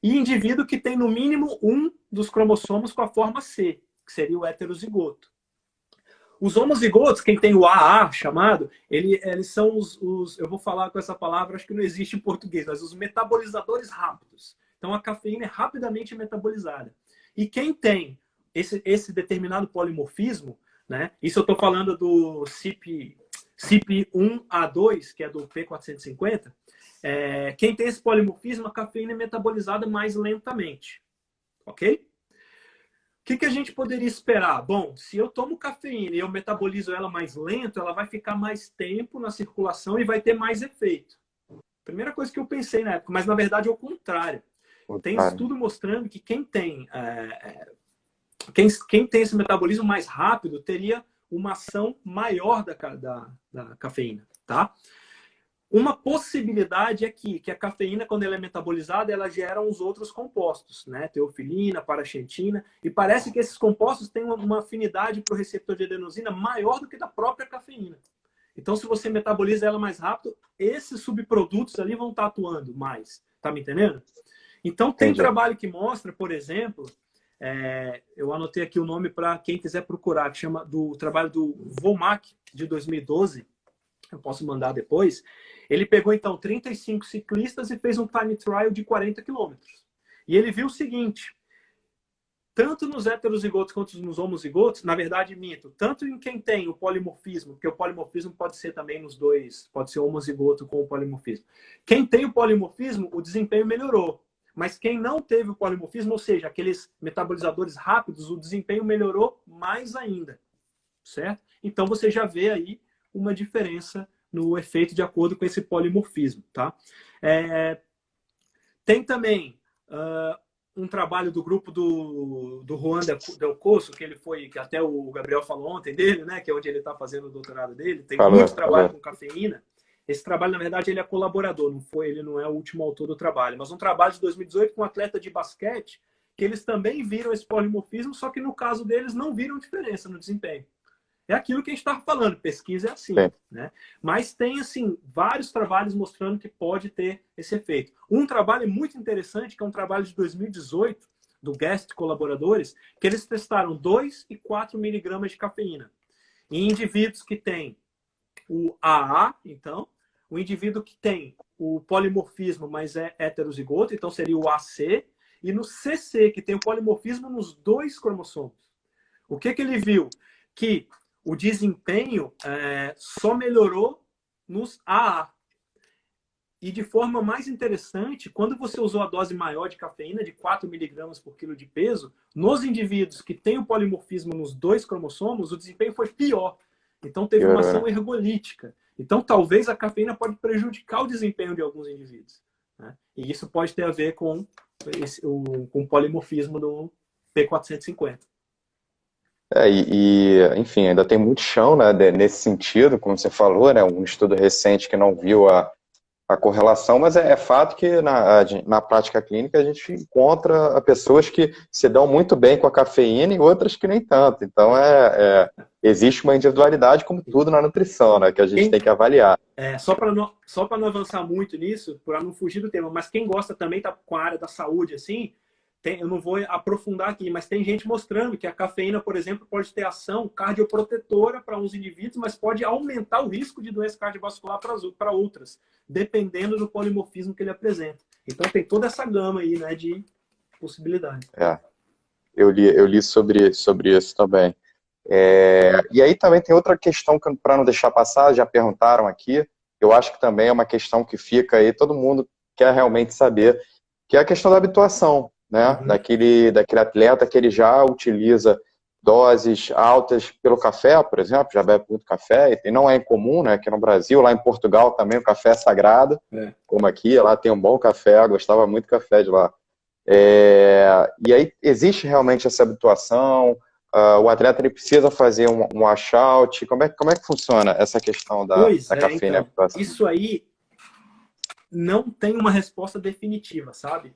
e indivíduo que tem no mínimo um dos cromossomos com a forma C, que seria o heterozigoto. Os homozigotos, quem tem o AA chamado, eles são eu vou falar com essa palavra, acho que não existe em português, mas os metabolizadores rápidos. Então a cafeína é rapidamente metabolizada. E quem tem esse determinado polimorfismo, né? Isso eu estou falando do CYP1A2, que é do P450. Quem tem esse polimorfismo, a cafeína é metabolizada mais lentamente. Ok? O que a gente poderia esperar? Bom, se eu tomo cafeína e eu metabolizo ela mais lento, ela vai ficar mais tempo na circulação e vai ter mais efeito. Primeira coisa que eu pensei na época, mas na verdade é o contrário. Tem estudo mostrando que quem tem esse metabolismo mais rápido teria uma ação maior da cafeína, tá? Uma possibilidade é que a cafeína, quando ela é metabolizada, ela gera uns outros compostos, né? Teofilina, paraxantina, e parece que esses compostos têm uma afinidade para o receptor de adenosina maior do que da própria cafeína. Então, se você metaboliza ela mais rápido, esses subprodutos ali vão estar atuando mais. Tá me entendendo? Então, tem trabalho que mostra, por exemplo, eu anotei aqui o nome para quem quiser procurar, que chama do trabalho do Womack, de 2012, eu posso mandar depois. Ele pegou, então, 35 ciclistas e fez um time trial de 40 quilômetros. E ele viu o seguinte, tanto nos heterozigotos quanto nos homozigotos, na verdade, minto, tanto em quem tem o polimorfismo, porque o polimorfismo pode ser também nos dois, pode ser homozigoto com o polimorfismo. Quem tem o polimorfismo, o desempenho melhorou. Mas quem não teve o polimorfismo, ou seja, aqueles metabolizadores rápidos, o desempenho melhorou mais ainda, certo? Então você já vê aí uma diferença no efeito de acordo com esse polimorfismo, tá? Tem também um trabalho do grupo do Juan Del Cosso, que até o Gabriel falou ontem dele, né? Que é onde ele está fazendo o doutorado dele. Tem muito trabalho com cafeína. Esse trabalho, na verdade, ele é colaborador, ele não é o último autor do trabalho, mas um trabalho de 2018 com um atleta de basquete, que eles também viram esse polimorfismo, só que no caso deles não viram diferença no desempenho. É aquilo que a gente estava falando, pesquisa é assim, né? Mas tem, assim, vários trabalhos mostrando que pode ter esse efeito. Um trabalho muito interessante, que é um trabalho de 2018, do Guest colaboradores, que eles testaram 2 e 4 miligramas de cafeína em indivíduos que têm o AA, então, o indivíduo que tem o polimorfismo, mas é heterozigoto, então seria o AC, e no CC, que tem o polimorfismo nos 2 cromossomos. O que ele viu? Que o desempenho só melhorou nos AA. E de forma mais interessante, quando você usou a dose maior de cafeína, de 4 miligramas por quilo de peso, nos indivíduos que têm o polimorfismo nos 2 cromossomos, o desempenho foi pior. Então teve uma Piorou, ação né? ergolítica. Então talvez a cafeína pode prejudicar o desempenho de alguns indivíduos, né? E isso pode ter a ver com o polimorfismo do P450. Enfim, ainda tem muito chão, né, nesse sentido, como você falou, né, um estudo recente que não viu a correlação, mas é fato que na prática clínica a gente encontra pessoas que se dão muito bem com a cafeína e outras que nem tanto. Então, existe uma individualidade, como tudo na nutrição, né, que a gente tem que avaliar. Só para não avançar muito nisso, para não fugir do tema, mas quem gosta também tá com a área da saúde, assim, eu não vou aprofundar aqui, mas tem gente mostrando que a cafeína, por exemplo, pode ter ação cardioprotetora para uns indivíduos, mas pode aumentar o risco de doença cardiovascular para outras, dependendo do polimorfismo que ele apresenta. Então tem toda essa gama aí, né, de possibilidades. Eu li sobre isso também. E aí também tem outra questão que, para não deixar passar, já perguntaram aqui, eu acho que também é uma questão que fica aí, todo mundo quer realmente saber, que é a questão da habituação, né? Daquele atleta que ele já utiliza doses altas pelo café, por exemplo, já bebe muito café, e não é incomum, né? Aqui no Brasil, lá em Portugal também o café é sagrado, como aqui, lá tem um bom café, eu gostava muito do café de lá. E aí existe realmente essa habituação, o atleta ele precisa fazer um washout, como é que funciona essa questão da cafeína? Então, isso aí não tem uma resposta definitiva, sabe?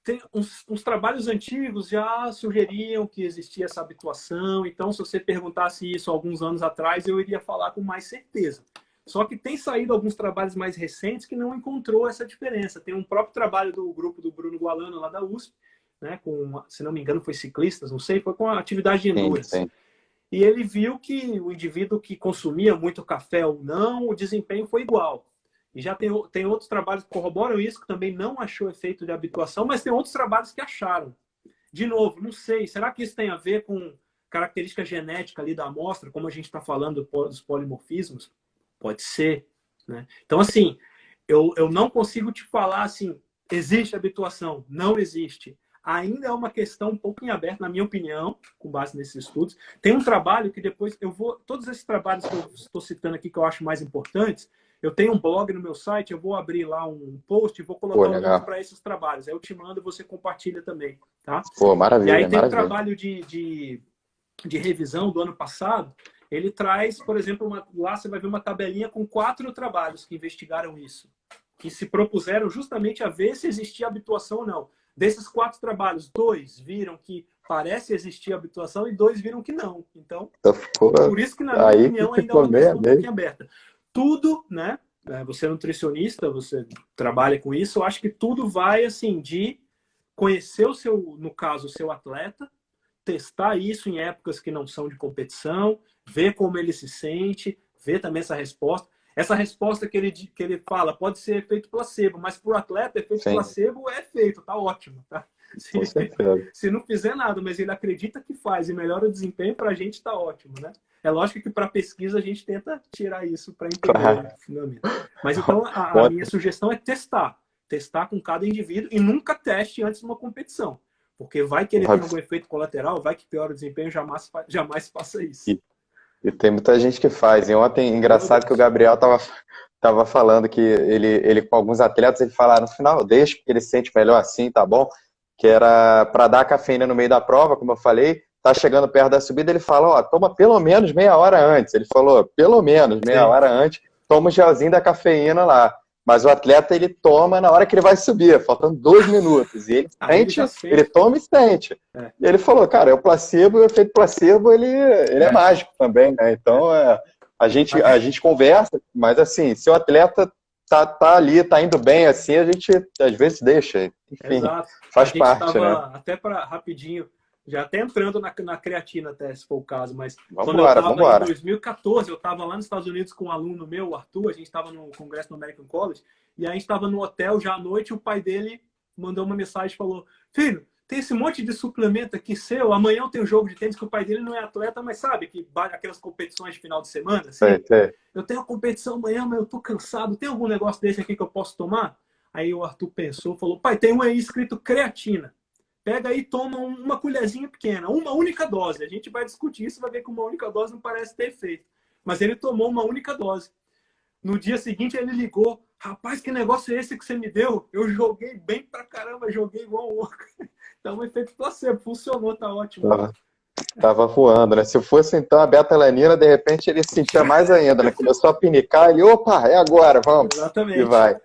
Tem uns trabalhos antigos já sugeriam que existia essa habituação, então se você perguntasse isso alguns anos atrás, eu iria falar com mais certeza. Só que tem saído alguns trabalhos mais recentes que não encontrou essa diferença. Tem um próprio trabalho do grupo do Bruno Gualano, lá da USP, né, se não me engano foi ciclistas, não sei, foi com a atividade de endurance. Sim. E ele viu que o indivíduo que consumia muito café ou não, o desempenho foi igual. E já tem outros trabalhos que corroboram isso, que também não achou efeito de habituação, mas tem outros trabalhos que acharam. De novo, não sei, será que isso tem a ver com característica genética ali da amostra, como a gente está falando dos polimorfismos? Pode ser, né? Então, assim, eu não consigo te falar assim, existe habituação? Não existe. Ainda é uma questão um pouco em aberto, na minha opinião, com base nesses estudos. Tem um trabalho que depois todos esses trabalhos que eu estou citando aqui, que eu acho mais importantes, eu tenho um blog no meu site, eu vou abrir lá um post e vou colocar um link para esses trabalhos. Aí eu te mando e você compartilha também, tá? Maravilha, e aí tem maravilha. um trabalho de revisão do ano passado, ele traz, por exemplo, lá você vai ver uma tabelinha com 4 trabalhos que investigaram isso, que se propuseram justamente a ver se existia habituação ou não. Desses 4 trabalhos, 2 viram que parece existir habituação e 2 viram que não. Então, por isso que, na minha opinião, ainda é uma questão um pouquinho aberta. Tudo, né? Você é nutricionista, você trabalha com isso, eu acho que tudo vai, assim, de conhecer no caso, o seu atleta, testar isso em épocas que não são de competição, ver como ele se sente, ver também essa resposta. Essa resposta que ele fala pode ser efeito placebo, mas para o atleta, efeito placebo é efeito, tá ótimo, tá? Se não fizer nada, mas ele acredita que faz e melhora o desempenho, para a gente está ótimo, né? É lógico que para pesquisa a gente tenta tirar isso para entender o fundamento. Mas então a minha sugestão é testar com cada indivíduo e nunca teste antes de uma competição. Porque vai que ele tem algum efeito colateral, vai que piora o desempenho, jamais faça isso. E tem muita gente que faz. E ontem, engraçado que o Gabriel tava falando que ele com alguns atletas, ele fala, no final, deixa, porque ele se sente melhor assim, tá bom? Que era para dar cafeína no meio da prova, como eu falei, tá chegando perto da subida, ele fala, ó, toma pelo menos meia hora antes. Ele falou, pelo menos meia hora antes, toma o gelzinho da cafeína lá. Mas o atleta, ele toma na hora que ele vai subir, faltando 2 minutos. E ele ele toma e sente. E ele falou, cara, o placebo, o efeito placebo, ele é mágico também, né? Então, a gente conversa, mas assim, se o atleta tá ali, tá indo bem assim, a gente às vezes deixa. Enfim, faz parte, né? Até para rapidinho, já até entrando na creatina, até se for o caso, mas quando eu estava em 2014, eu estava lá nos Estados Unidos com um aluno meu, o Arthur, a gente estava no congresso do American College, e aí a gente estava no hotel já à noite, e o pai dele mandou uma mensagem e falou, filho, tem esse monte de suplemento aqui seu. Amanhã eu tenho um jogo de tênis que o pai dele não é atleta, mas sabe, que aquelas competições de final de semana, assim. Eu tenho a competição amanhã, mas eu tô cansado. Tem algum negócio desse aqui que eu posso tomar? Aí o Arthur pensou, falou, pai, tem um aí escrito creatina. Pega aí e toma uma colherzinha pequena, uma única dose. A gente vai discutir isso, vai ver que uma única dose não parece ter efeito. Mas ele tomou uma única dose. No dia seguinte ele ligou, rapaz, que negócio é esse que você me deu? Eu joguei bem pra caramba, joguei igual um louco. Então o efeito placebo, funcionou, tá ótimo. Tava voando, né? Se fosse então a betalanina, de repente ele sentia mais ainda, né? Começou a pinicar, ele, opa, é agora, vamos. Exatamente. E vai.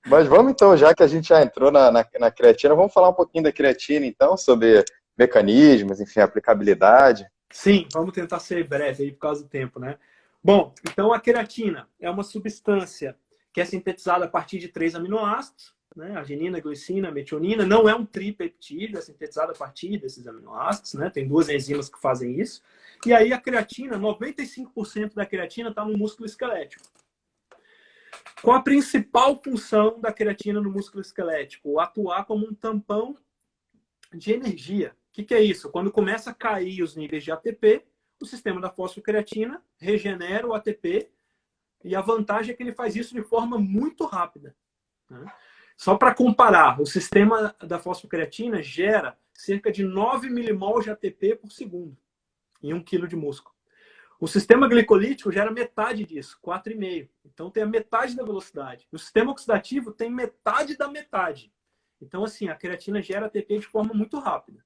Mas vamos então, já que a gente já entrou na creatina, vamos falar um pouquinho da creatina então, sobre mecanismos, enfim, aplicabilidade. Sim, vamos tentar ser breve aí por causa do tempo, né? Bom, então a creatina é uma substância que é sintetizada a partir de 3 aminoácidos, né? Arginina, glicina, metionina. Não é um tripeptídeo, é sintetizado a partir desses aminoácidos, né? Tem 2 enzimas que fazem isso. E aí a creatina, 95% da creatina está no músculo esquelético. Qual a principal função da creatina no músculo esquelético? Atuar como um tampão de energia. O que é isso? Quando começa a cair os níveis de ATP, o sistema da fosfocreatina regenera o ATP e a vantagem é que ele faz isso de forma muito rápida, né? Só para comparar, o sistema da fosfocreatina gera cerca de 9 milimol de ATP por segundo em 1 kg de músculo. O sistema glicolítico gera metade disso, 4,5. Então tem a metade da velocidade. O sistema oxidativo tem metade da metade. Então, assim, a creatina gera ATP de forma muito rápida.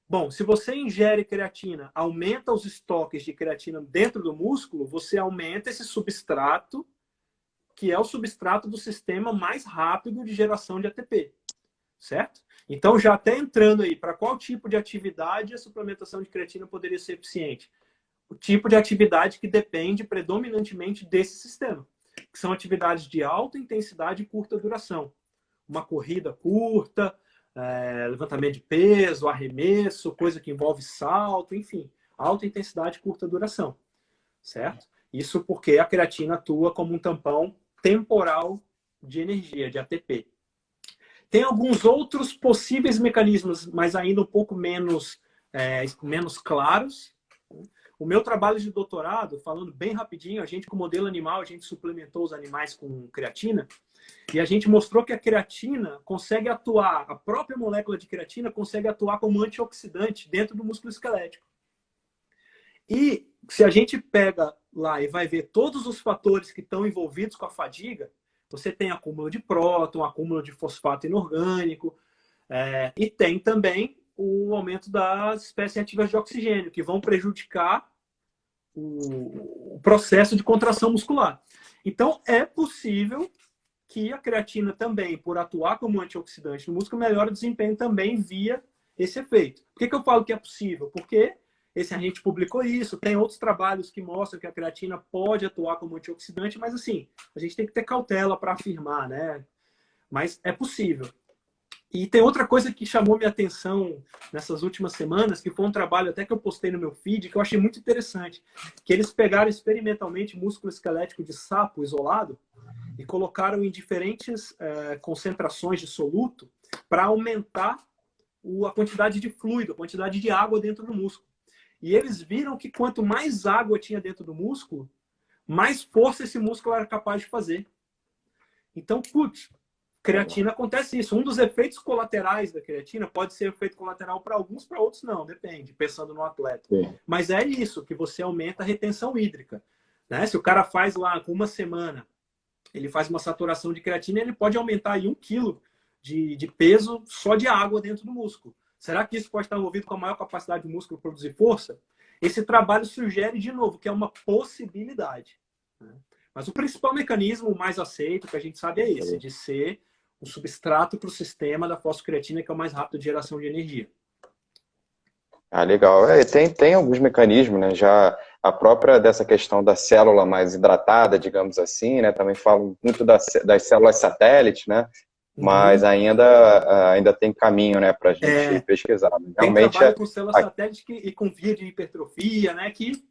Bom, se você ingere creatina, aumenta os estoques de creatina dentro do músculo, você aumenta esse substrato, que é o substrato do sistema mais rápido de geração de ATP. Certo? Então, já até entrando aí, para qual tipo de atividade a suplementação de creatina poderia ser eficiente? O tipo de atividade que depende predominantemente desse sistema, que são atividades de alta intensidade e curta duração. Uma corrida curta, levantamento de peso, arremesso, coisa que envolve salto, enfim, alta intensidade e curta duração, certo? Isso porque a creatina atua como um tampão temporal de energia, de ATP. Tem alguns outros possíveis mecanismos, mas ainda um pouco menos claros. O meu trabalho de doutorado, falando bem rapidinho, a gente com modelo animal, a gente suplementou os animais com creatina e a gente mostrou que a creatina consegue atuar, a própria molécula de creatina consegue atuar como antioxidante dentro do músculo esquelético. E se a gente pega lá e vai ver todos os fatores que estão envolvidos com a fadiga, você tem acúmulo de próton, acúmulo de fosfato inorgânico, e tem também o aumento das espécies ativas de oxigênio, que vão prejudicar o processo de contração muscular. Então, é possível que a creatina também, por atuar como antioxidante no músculo, melhore o desempenho também via esse efeito. Por que eu falo que é possível? Porque a gente publicou isso, tem outros trabalhos que mostram que a creatina pode atuar como antioxidante, mas assim, a gente tem que ter cautela para afirmar, né? Mas é possível. E tem outra coisa que chamou minha atenção nessas últimas semanas, que foi um trabalho até que eu postei no meu feed, que eu achei muito interessante, que eles pegaram experimentalmente músculo esquelético de sapo isolado e colocaram em diferentes concentrações de soluto para aumentar a quantidade de fluido, a quantidade de água dentro do músculo. E eles viram que quanto mais água tinha dentro do músculo, mais força esse músculo era capaz de fazer. Então, creatina acontece isso. Um dos efeitos colaterais da creatina pode ser efeito colateral para alguns, para outros não, depende, pensando no atleta. Sim. Mas é isso, que você aumenta a retenção hídrica, né? Se o cara faz lá com uma semana, ele faz uma saturação de creatina, ele pode aumentar aí 1 quilo de peso só de água dentro do músculo. Será que isso pode estar envolvido com a maior capacidade do músculo produzir força? Esse trabalho sugere, de novo, que é uma possibilidade, né? Mas o principal mecanismo, o mais aceito, que a gente sabe, é esse, de ser o substrato para o sistema da fosfocreatina, que é o mais rápido de geração de energia. Ah, legal. Tem alguns mecanismos, né? Já a própria dessa questão da célula mais hidratada, digamos assim, né? Também falo muito das células satélites, né? Mas ainda tem caminho, né, para a gente pesquisar. Realmente, tem trabalho com células satélites e com via de hipertrofia, né? Que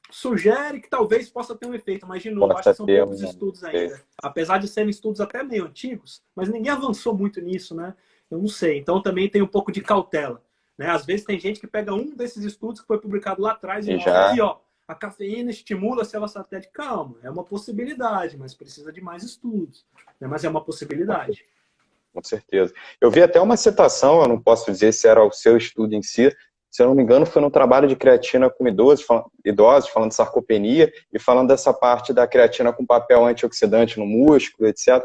sugere que talvez possa ter um efeito, mas de novo, acho que são poucos estudos ainda. Apesar de serem estudos até meio antigos, mas ninguém avançou muito nisso, né? Eu não sei. Então também tem um pouco de cautela, né? Às vezes tem gente que pega um desses estudos que foi publicado lá atrás e mostra aqui, ó, a cafeína estimula a célula satélite. Calma, é uma possibilidade, mas precisa de mais estudos, né? Mas é uma possibilidade. Com certeza. Eu vi até uma citação, eu não posso dizer se era o seu estudo em si, se eu não me engano, foi no trabalho de creatina com idosos, falando de sarcopenia e falando dessa parte da creatina com papel antioxidante no músculo, etc.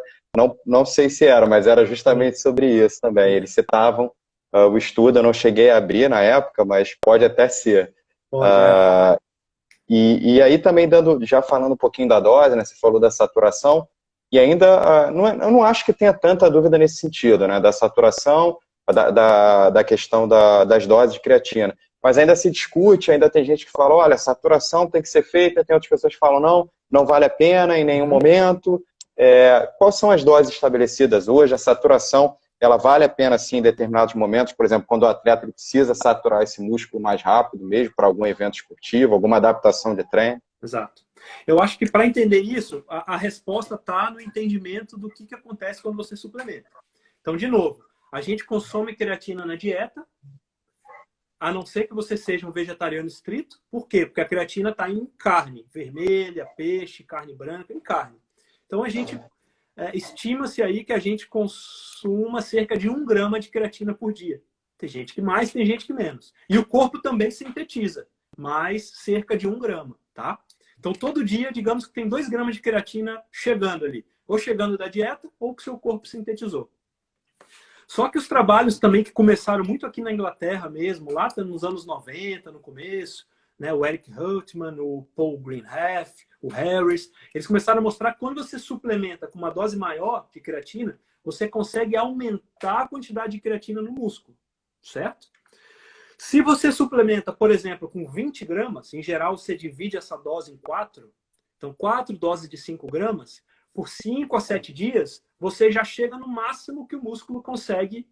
Não sei se era, mas era justamente sobre isso também. Eles citavam o estudo, eu não cheguei a abrir na época, mas pode até ser. Pode, E aí também já falando um pouquinho da dose, né? Você falou da saturação, e ainda eu não acho que tenha tanta dúvida nesse sentido, né? Da saturação, da questão das doses de creatina. Mas ainda se discute, ainda tem gente que fala, olha, a saturação tem que ser feita, tem outras pessoas que falam, não vale a pena em nenhum momento. Quais são as doses estabelecidas hoje? A saturação, ela vale a pena, sim, em determinados momentos, por exemplo, quando o atleta precisa saturar esse músculo mais rápido mesmo, para algum evento esportivo, alguma adaptação de treino? Exato. Eu acho que para entender isso, a resposta está no entendimento do que acontece quando você suplementa. Então, de novo, a gente consome creatina na dieta, a não ser que você seja um vegetariano estrito. Por quê? Porque a creatina está em carne vermelha, peixe, carne branca, em carne. Então, a gente estima-se aí que a gente consuma cerca de 1 grama de creatina por dia. Tem gente que mais, tem gente que menos. E o corpo também sintetiza, mais cerca de 1 grama, tá? Então, todo dia, digamos que tem 2 gramas de creatina chegando ali. Ou chegando da dieta, ou que o seu corpo sintetizou. Só que os trabalhos também que começaram muito aqui na Inglaterra mesmo, lá nos anos 90, no começo, né, o Eric Hultman, o Paul Greenhalgh, o Harris, eles começaram a mostrar que quando você suplementa com uma dose maior de creatina, você consegue aumentar a quantidade de creatina no músculo, certo? Se você suplementa, por exemplo, com 20 gramas, em geral você divide essa dose em 4, então 4 doses de 5 gramas, por 5 a 7 dias, você já chega no máximo que o músculo consegue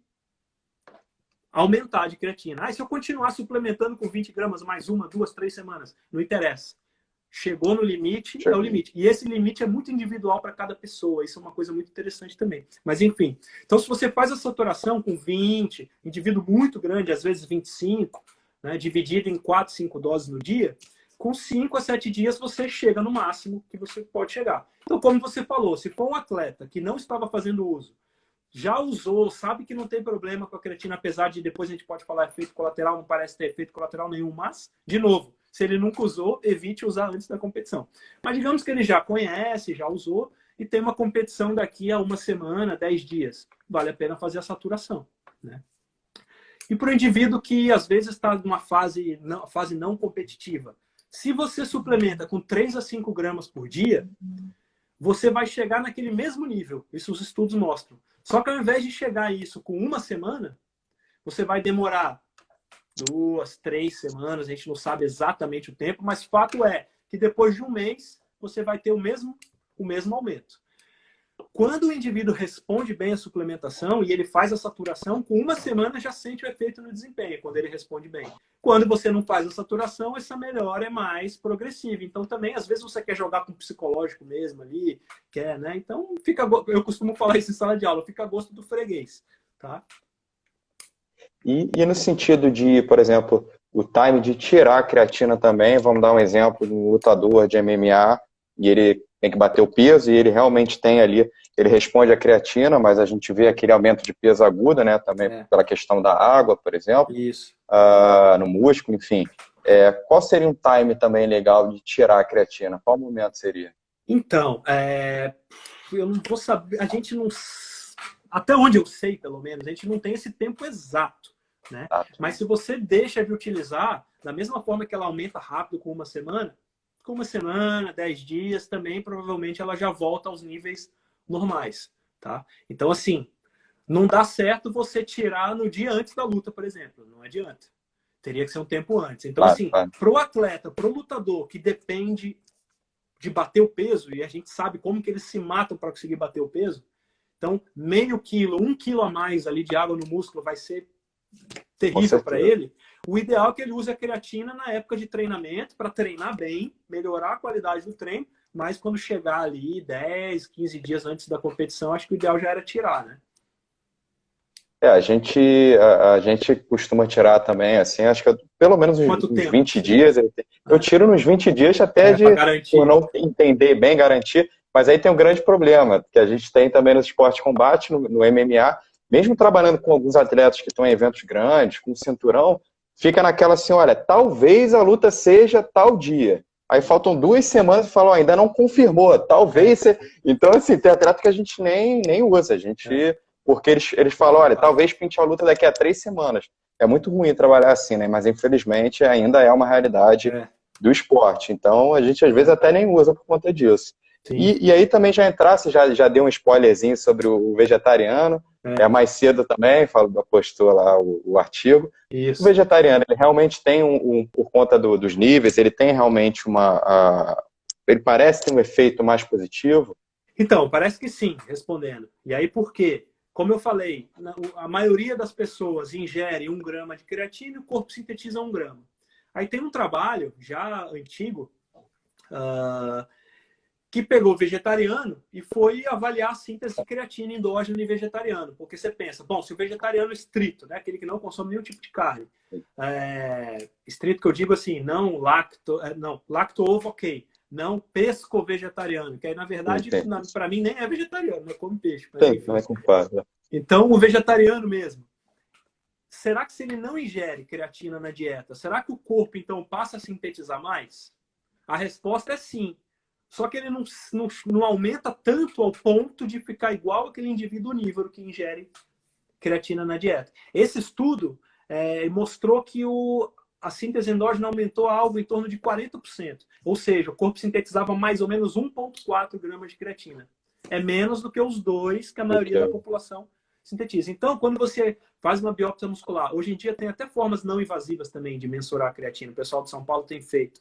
aumentar de creatina. Se eu continuar suplementando com 20 gramas mais 1, 2, 3 semanas, não interessa. Chegou no limite, é o limite. E esse limite é muito individual para cada pessoa. Isso é uma coisa muito interessante também. Mas, enfim. Então, se você faz a saturação com 20, indivíduo muito grande, às vezes 25, né, dividido em 4, 5 doses no dia, com 5 a 7 dias você chega no máximo que você pode chegar. Então, como você falou, se for um atleta que não estava fazendo uso, já usou, sabe que não tem problema com a creatina, apesar de depois a gente pode falar efeito colateral, não parece ter efeito colateral nenhum, mas, de novo, se ele nunca usou, evite usar antes da competição. Mas digamos que ele já conhece, já usou, e tem uma competição daqui a 1 semana, 10 dias. Vale a pena fazer a saturação, né? E para o indivíduo que às vezes está numa fase não competitiva, se você suplementa com 3 a 5 gramas por dia, você vai chegar naquele mesmo nível. Isso os estudos mostram. Só que ao invés de chegar a isso com 1 semana, você vai demorar 2, 3 semanas, a gente não sabe exatamente o tempo, mas fato é que depois de 1 mês, você vai ter o mesmo aumento. Quando o indivíduo responde bem à suplementação e ele faz a saturação, com 1 semana já sente o efeito no desempenho, quando ele responde bem. Quando você não faz a saturação, essa melhora é mais progressiva. Então, também, às vezes, você quer jogar com o psicológico mesmo ali, quer, né? Então, eu costumo falar isso em sala de aula, fica a gosto do freguês, tá? E no sentido de, por exemplo, o time de tirar a creatina também, vamos dar um exemplo de um lutador de MMA, e ele tem que bater o peso, e ele realmente tem ali, ele responde à creatina, mas a gente vê aquele aumento de peso agudo, né, também pela questão da água, por exemplo, no músculo, enfim. Qual seria um time também legal de tirar a creatina? Qual momento seria? Então, eu não vou saber, a gente não... Até onde eu sei, pelo menos, a gente não tem esse tempo exato, né? Mas se você deixa de utilizar, da mesma forma que ela aumenta rápido com 1 semana, com 1 semana, 10 dias, também provavelmente ela já volta aos níveis normais, tá? Então, assim, não dá certo você tirar no dia antes da luta, por exemplo. Não adianta. Teria que ser um tempo antes. Então, assim, para o atleta, para o lutador que depende de bater o peso, e a gente sabe como que eles se matam para conseguir bater o peso, então, meio quilo, 1 quilo a mais ali de água no músculo vai ser terrível para ele. O ideal é que ele use a creatina na época de treinamento para treinar bem, melhorar a qualidade do treino, mas quando chegar ali 10, 15 dias antes da competição, acho que o ideal já era tirar, né? a gente costuma tirar também, assim, acho que pelo menos Quanto uns tempo? 20 dias. Eu tiro nos 20 dias até Para por garantir. não entender bem, garantir. Mas aí tem um grande problema, que a gente tem também no esporte de combate, no MMA, mesmo trabalhando com alguns atletas que estão em eventos grandes, com cinturão, fica naquela assim, olha, talvez a luta seja tal dia. Aí faltam 2 semanas e falam, ó, ainda não confirmou, talvez... Então, assim, tem atleta que a gente nem usa, a gente... Porque eles falam, olha, talvez pinte a luta daqui a 3 semanas. É muito ruim trabalhar assim, né? Mas infelizmente ainda é uma realidade do esporte. Então a gente às vezes até nem usa por conta disso. Sim. E aí também já entrasse, já deu um spoilerzinho sobre o vegetariano. Mais cedo também, postou lá o artigo. Isso. O vegetariano, ele realmente tem por conta dos níveis, ele tem realmente ele parece ter um efeito mais positivo? Então, parece que sim, respondendo. E aí por quê? Como eu falei, a maioria das pessoas ingere 1 grama de creatina e o corpo sintetiza 1 grama. Aí tem um trabalho já antigo que pegou o vegetariano e foi avaliar a síntese de creatina endógena em vegetariano. Porque você pensa, bom, se o vegetariano estrito, né, aquele que não consome nenhum tipo de carne, estrito que eu digo assim, não lacto-ovo, ok. Não pesco-vegetariano, que aí, na verdade, para mim, nem é vegetariano, não come peixe. Mas, Não é culpado. então, o vegetariano mesmo. Será que se ele não ingere creatina na dieta, será que o corpo, então, passa a sintetizar mais? A resposta é sim. Só que ele não aumenta tanto ao ponto de ficar igual aquele indivíduo onívoro que ingere creatina na dieta. Esse estudo mostrou que a síntese endógena aumentou algo em torno de 40%. Ou seja, o corpo sintetizava mais ou menos 1,4 gramas de creatina. É menos do que os 2 que a maioria da população sintetiza. Então, quando você faz uma biópsia muscular, hoje em dia tem até formas não invasivas também de mensurar a creatina. O pessoal de São Paulo tem feito.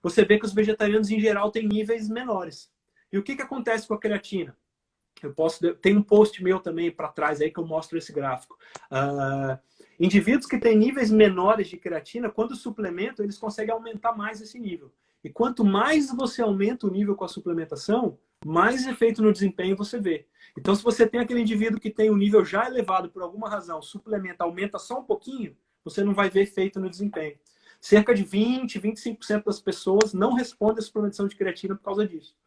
Você vê que os vegetarianos, em geral, têm níveis menores. E o que acontece com a creatina? Tem um post meu também para trás aí que eu mostro esse gráfico. Indivíduos que têm níveis menores de creatina, quando suplementam, eles conseguem aumentar mais esse nível. E quanto mais você aumenta o nível com a suplementação, mais efeito no desempenho você vê. Então, se você tem aquele indivíduo que tem um nível já elevado por alguma razão, suplementa, aumenta só um pouquinho, você não vai ver efeito no desempenho. Cerca de 20, 25% das pessoas não respondem à suplementação de creatina por causa disso.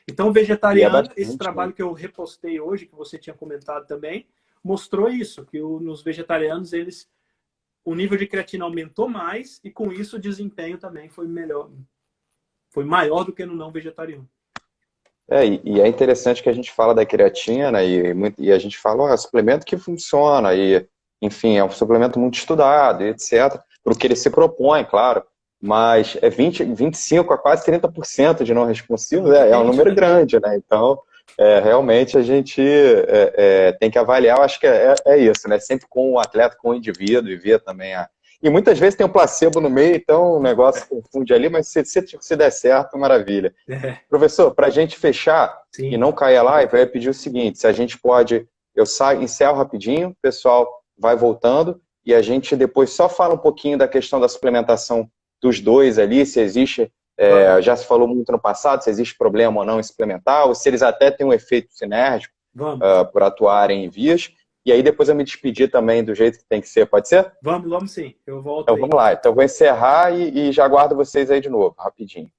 Então, o vegetariano, esse trabalho que eu repostei hoje, que você tinha comentado também, mostrou isso, que nos vegetarianos, o nível de creatina aumentou mais e, com isso, o desempenho também foi melhor. Foi maior do que no não vegetariano. E é interessante que a gente fala da creatina e a gente fala, suplemento que funciona, enfim, é um suplemento muito estudado, etc., para o que ele se propõe, claro, mas 25% a quase 30% de não responsivos é um número grande, né? Então, realmente a gente tem que avaliar, eu acho que é isso, né? Sempre com o atleta, com o indivíduo, e ver também E muitas vezes tem um placebo no meio, então o negócio confunde ali, mas se der certo, maravilha. Professor, para a gente fechar e não cair a live, eu ia pedir o seguinte, se a gente pode, encerro rapidinho, o pessoal vai voltando, e a gente depois só fala um pouquinho da questão da suplementação dos dois ali, se existe, já se falou muito no passado, se existe problema ou não em suplementar, ou se eles até têm um efeito sinérgico por atuarem em vias. E aí depois eu me despedir também do jeito que tem que ser, pode ser? Vamos sim, eu volto então, aí. Vamos lá, então eu vou encerrar e já aguardo vocês aí de novo, rapidinho.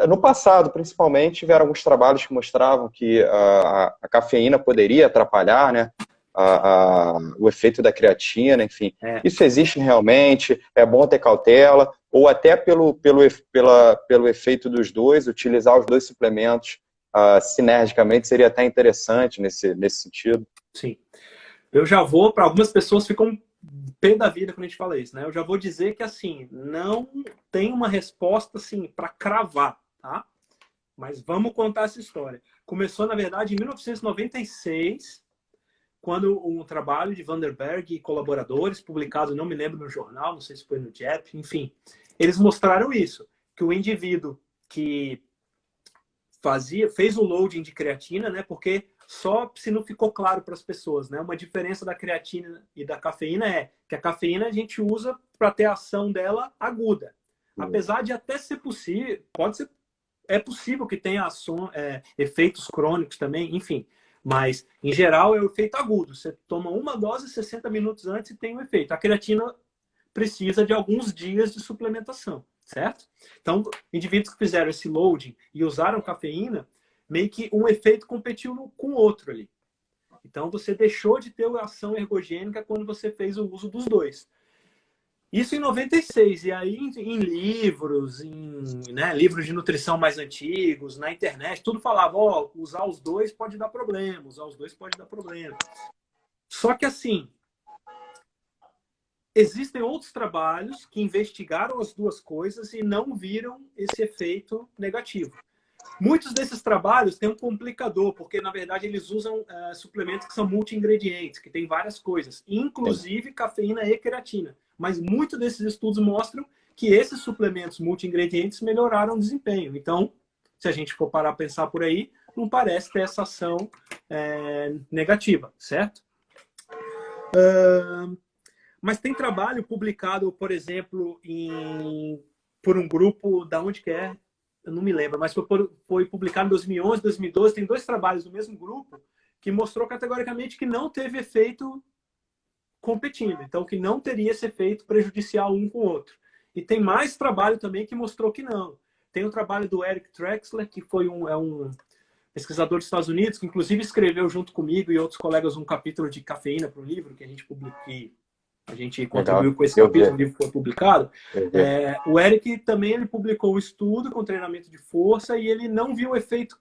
No passado, principalmente, tiveram alguns trabalhos que mostravam que a cafeína poderia atrapalhar, né, o efeito da creatina, enfim. Isso existe realmente, é bom ter cautela, ou até pelo efeito dos dois, utilizar os dois suplementos sinergicamente seria até interessante nesse sentido. Sim. Eu já vou, para algumas pessoas ficam pé da vida quando a gente fala isso, né? Eu já vou dizer que, assim, não tem uma resposta, assim, para cravar, tá? Mas vamos contar essa história. Começou, na verdade, em 1996, quando um trabalho de Vanderberg e colaboradores, publicado, não me lembro, no jornal, não sei se foi no JAP, enfim, eles mostraram isso, que o indivíduo que fez o loading de creatina, né? Porque só se não ficou claro para as pessoas, né? Uma diferença da creatina e da cafeína é que a cafeína a gente usa para ter a ação dela aguda. Apesar de até ser possível, é possível que tenha efeitos crônicos também, enfim. Mas, em geral, é o efeito agudo. Você toma uma dose 60 minutos antes e tem um efeito. A creatina precisa de alguns dias de suplementação, certo? Então, indivíduos que fizeram esse loading e usaram cafeína, meio que um efeito competiu com o outro ali. Então, você deixou de ter a ação ergogênica quando você fez o uso dos dois. Isso em 96. E aí, em livros, livros de nutrição mais antigos, na internet, tudo falava, usar os dois pode dar problema, usar os dois pode dar problema. Só que, assim, existem outros trabalhos que investigaram as duas coisas e não viram esse efeito negativo. Muitos desses trabalhos têm um complicador, porque, na verdade, eles usam suplementos que são multi-ingredientes, que têm várias coisas, inclusive cafeína e creatina. Mas muitos desses estudos mostram que esses suplementos multi-ingredientes melhoraram o desempenho. Então, se a gente for parar a pensar por aí, não parece ter essa ação negativa, certo? Mas tem trabalho publicado, por exemplo, por um grupo, da onde que é? Eu não me lembro, mas foi publicado em 2011, 2012. Tem 2 trabalhos do mesmo grupo que mostrou categoricamente que não teve efeito competindo. Então, que não teria esse efeito prejudicial um com o outro. E tem mais trabalho também que mostrou que não. Tem o trabalho do Eric Trexler, que foi um pesquisador dos Estados Unidos, que inclusive escreveu junto comigo e outros colegas um capítulo de cafeína para o livro que a gente publicou. A gente contribuiu com esse capítulo, o livro foi publicado. O Eric também ele publicou um estudo com treinamento de força e ele não viu o efeito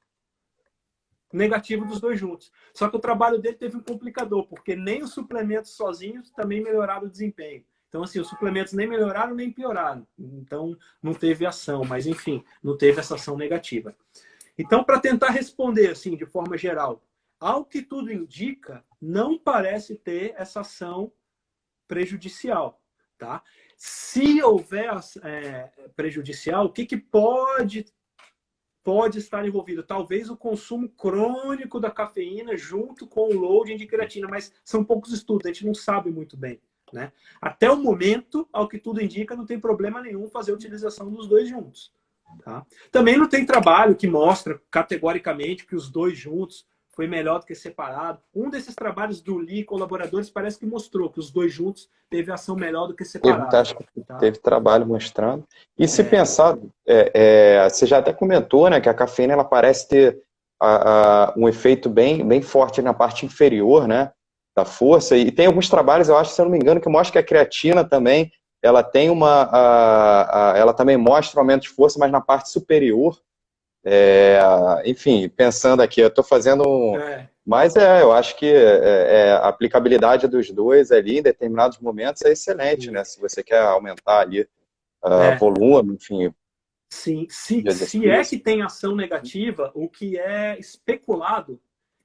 negativo dos dois juntos. Só que o trabalho dele teve um complicador, porque nem os suplementos sozinhos também melhoraram o desempenho. Então, assim, os suplementos nem melhoraram nem pioraram. Então, não teve ação, mas, enfim, não teve essa ação negativa. Então, para tentar responder, assim, de forma geral, ao que tudo indica, não parece ter essa ação prejudicial, tá? Se houver prejudicial, o que pode estar envolvido? Talvez o consumo crônico da cafeína junto com o loading de creatina, mas são poucos estudos, a gente não sabe muito bem, né? Até o momento, ao que tudo indica, não tem problema nenhum fazer a utilização dos dois juntos, tá? Também não tem trabalho que mostra categoricamente que os dois juntos foi melhor do que separado. Um desses trabalhos do Lee e colaboradores parece que mostrou que os dois juntos teve ação melhor do que separado. Acho que teve trabalho mostrando. E se pensar, você já até comentou, né, que a cafeína ela parece ter um efeito bem forte na parte inferior, né, da força. E tem alguns trabalhos, eu acho, se eu não me engano, que mostram que a creatina também, ela tem ela também mostra um aumento de força, mas na parte superior. Enfim, pensando aqui, eu estou fazendo mas eu acho que a aplicabilidade dos dois ali em determinados momentos é excelente, né? Se você quer aumentar ali volume, enfim. Sim, se é que tem ação negativa, o que é especulado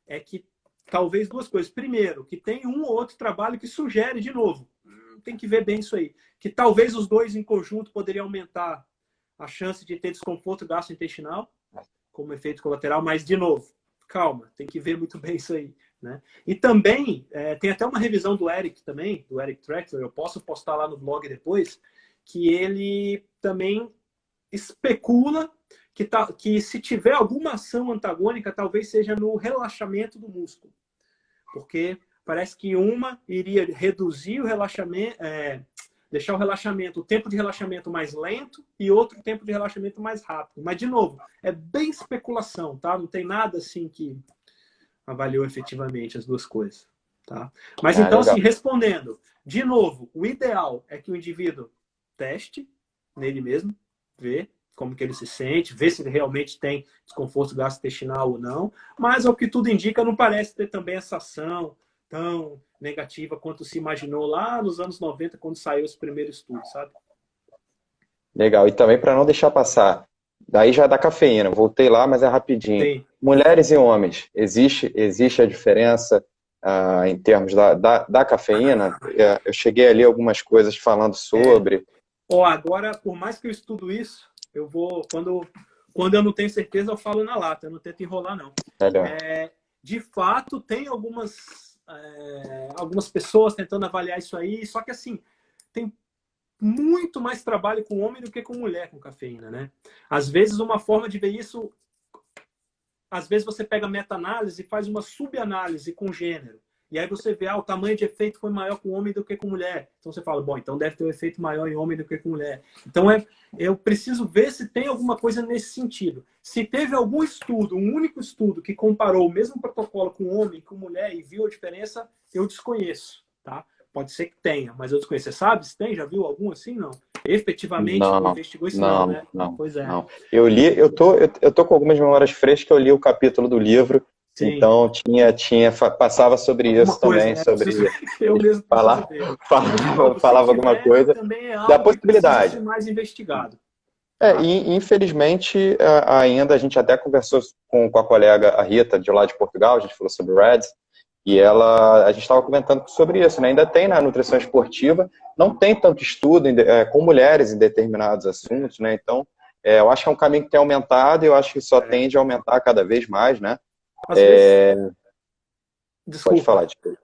é que talvez duas coisas. Primeiro, que tem um ou outro trabalho que sugere, de novo, tem que ver bem isso aí, que talvez os dois em conjunto poderiam aumentar a chance de ter desconforto gastrointestinal como efeito colateral, mas, de novo, calma, tem que ver muito bem isso aí, né? E também, tem até uma revisão do Eric também, do Eric Trexler, eu posso postar lá no blog depois, que ele também especula que se tiver alguma ação antagônica, talvez seja no relaxamento do músculo. Porque parece que uma iria reduzir o relaxamento, deixar o tempo de relaxamento mais lento e outro tempo de relaxamento mais rápido. Mas, de novo, é bem especulação, tá? Não tem nada assim que avaliou efetivamente as duas coisas, tá? Mas então, assim, respondendo, de novo, o ideal é que o indivíduo teste nele mesmo, vê como que ele se sente, vê se ele realmente tem desconforto gastrointestinal ou não, mas ao que tudo indica, não parece ter também essa ação tão negativa quanto se imaginou lá nos anos 90, quando saiu esse primeiro estudo, sabe? Legal. E também, para não deixar passar, daí já é da cafeína, voltei lá, mas é rapidinho. Sim. Mulheres e homens, existe a diferença em termos da cafeína? Eu cheguei ali algumas coisas falando sobre. Agora, por mais que eu estudo isso, eu vou, quando eu não tenho certeza, eu falo na lata, eu não tento enrolar, não. De fato, tem algumas pessoas tentando avaliar isso aí, só que assim, tem muito mais trabalho com homem do que com mulher com cafeína, né? Às vezes, uma forma de ver isso, às vezes você pega meta-análise e faz uma subanálise com gênero. E aí você vê, o tamanho de efeito foi maior com homem do que com mulher. Então você fala, bom, então deve ter um efeito maior em homem do que com mulher. Então eu preciso ver se tem alguma coisa nesse sentido. Se teve algum estudo, um único estudo que comparou o mesmo protocolo com homem e com mulher e viu a diferença, eu desconheço, tá? Pode ser que tenha, mas eu desconheço. Você sabe se tem? Já viu algum assim? Não. Efetivamente Não, investigou isso não, né? não, Pois é. não. Eu tô com algumas memórias frescas, eu li o capítulo do livro, Sim. então passava sobre Alguma isso coisa, também, né? sobre eu mesmo falar, preciso ver. falava alguma coisa Também é da algo que precisa possibilidade. ser mais investigado. E infelizmente ainda a gente até conversou com a colega a Rita de lá de Portugal, a gente falou sobre o REDS, e a gente estava comentando sobre isso, né? Ainda tem na nutrição esportiva, não tem tanto estudo com mulheres em determinados assuntos, né? Então, eu acho que é um caminho que tem aumentado e eu acho que só tende a aumentar cada vez mais, né? Às vezes... Desculpa. Pode falar, desculpa.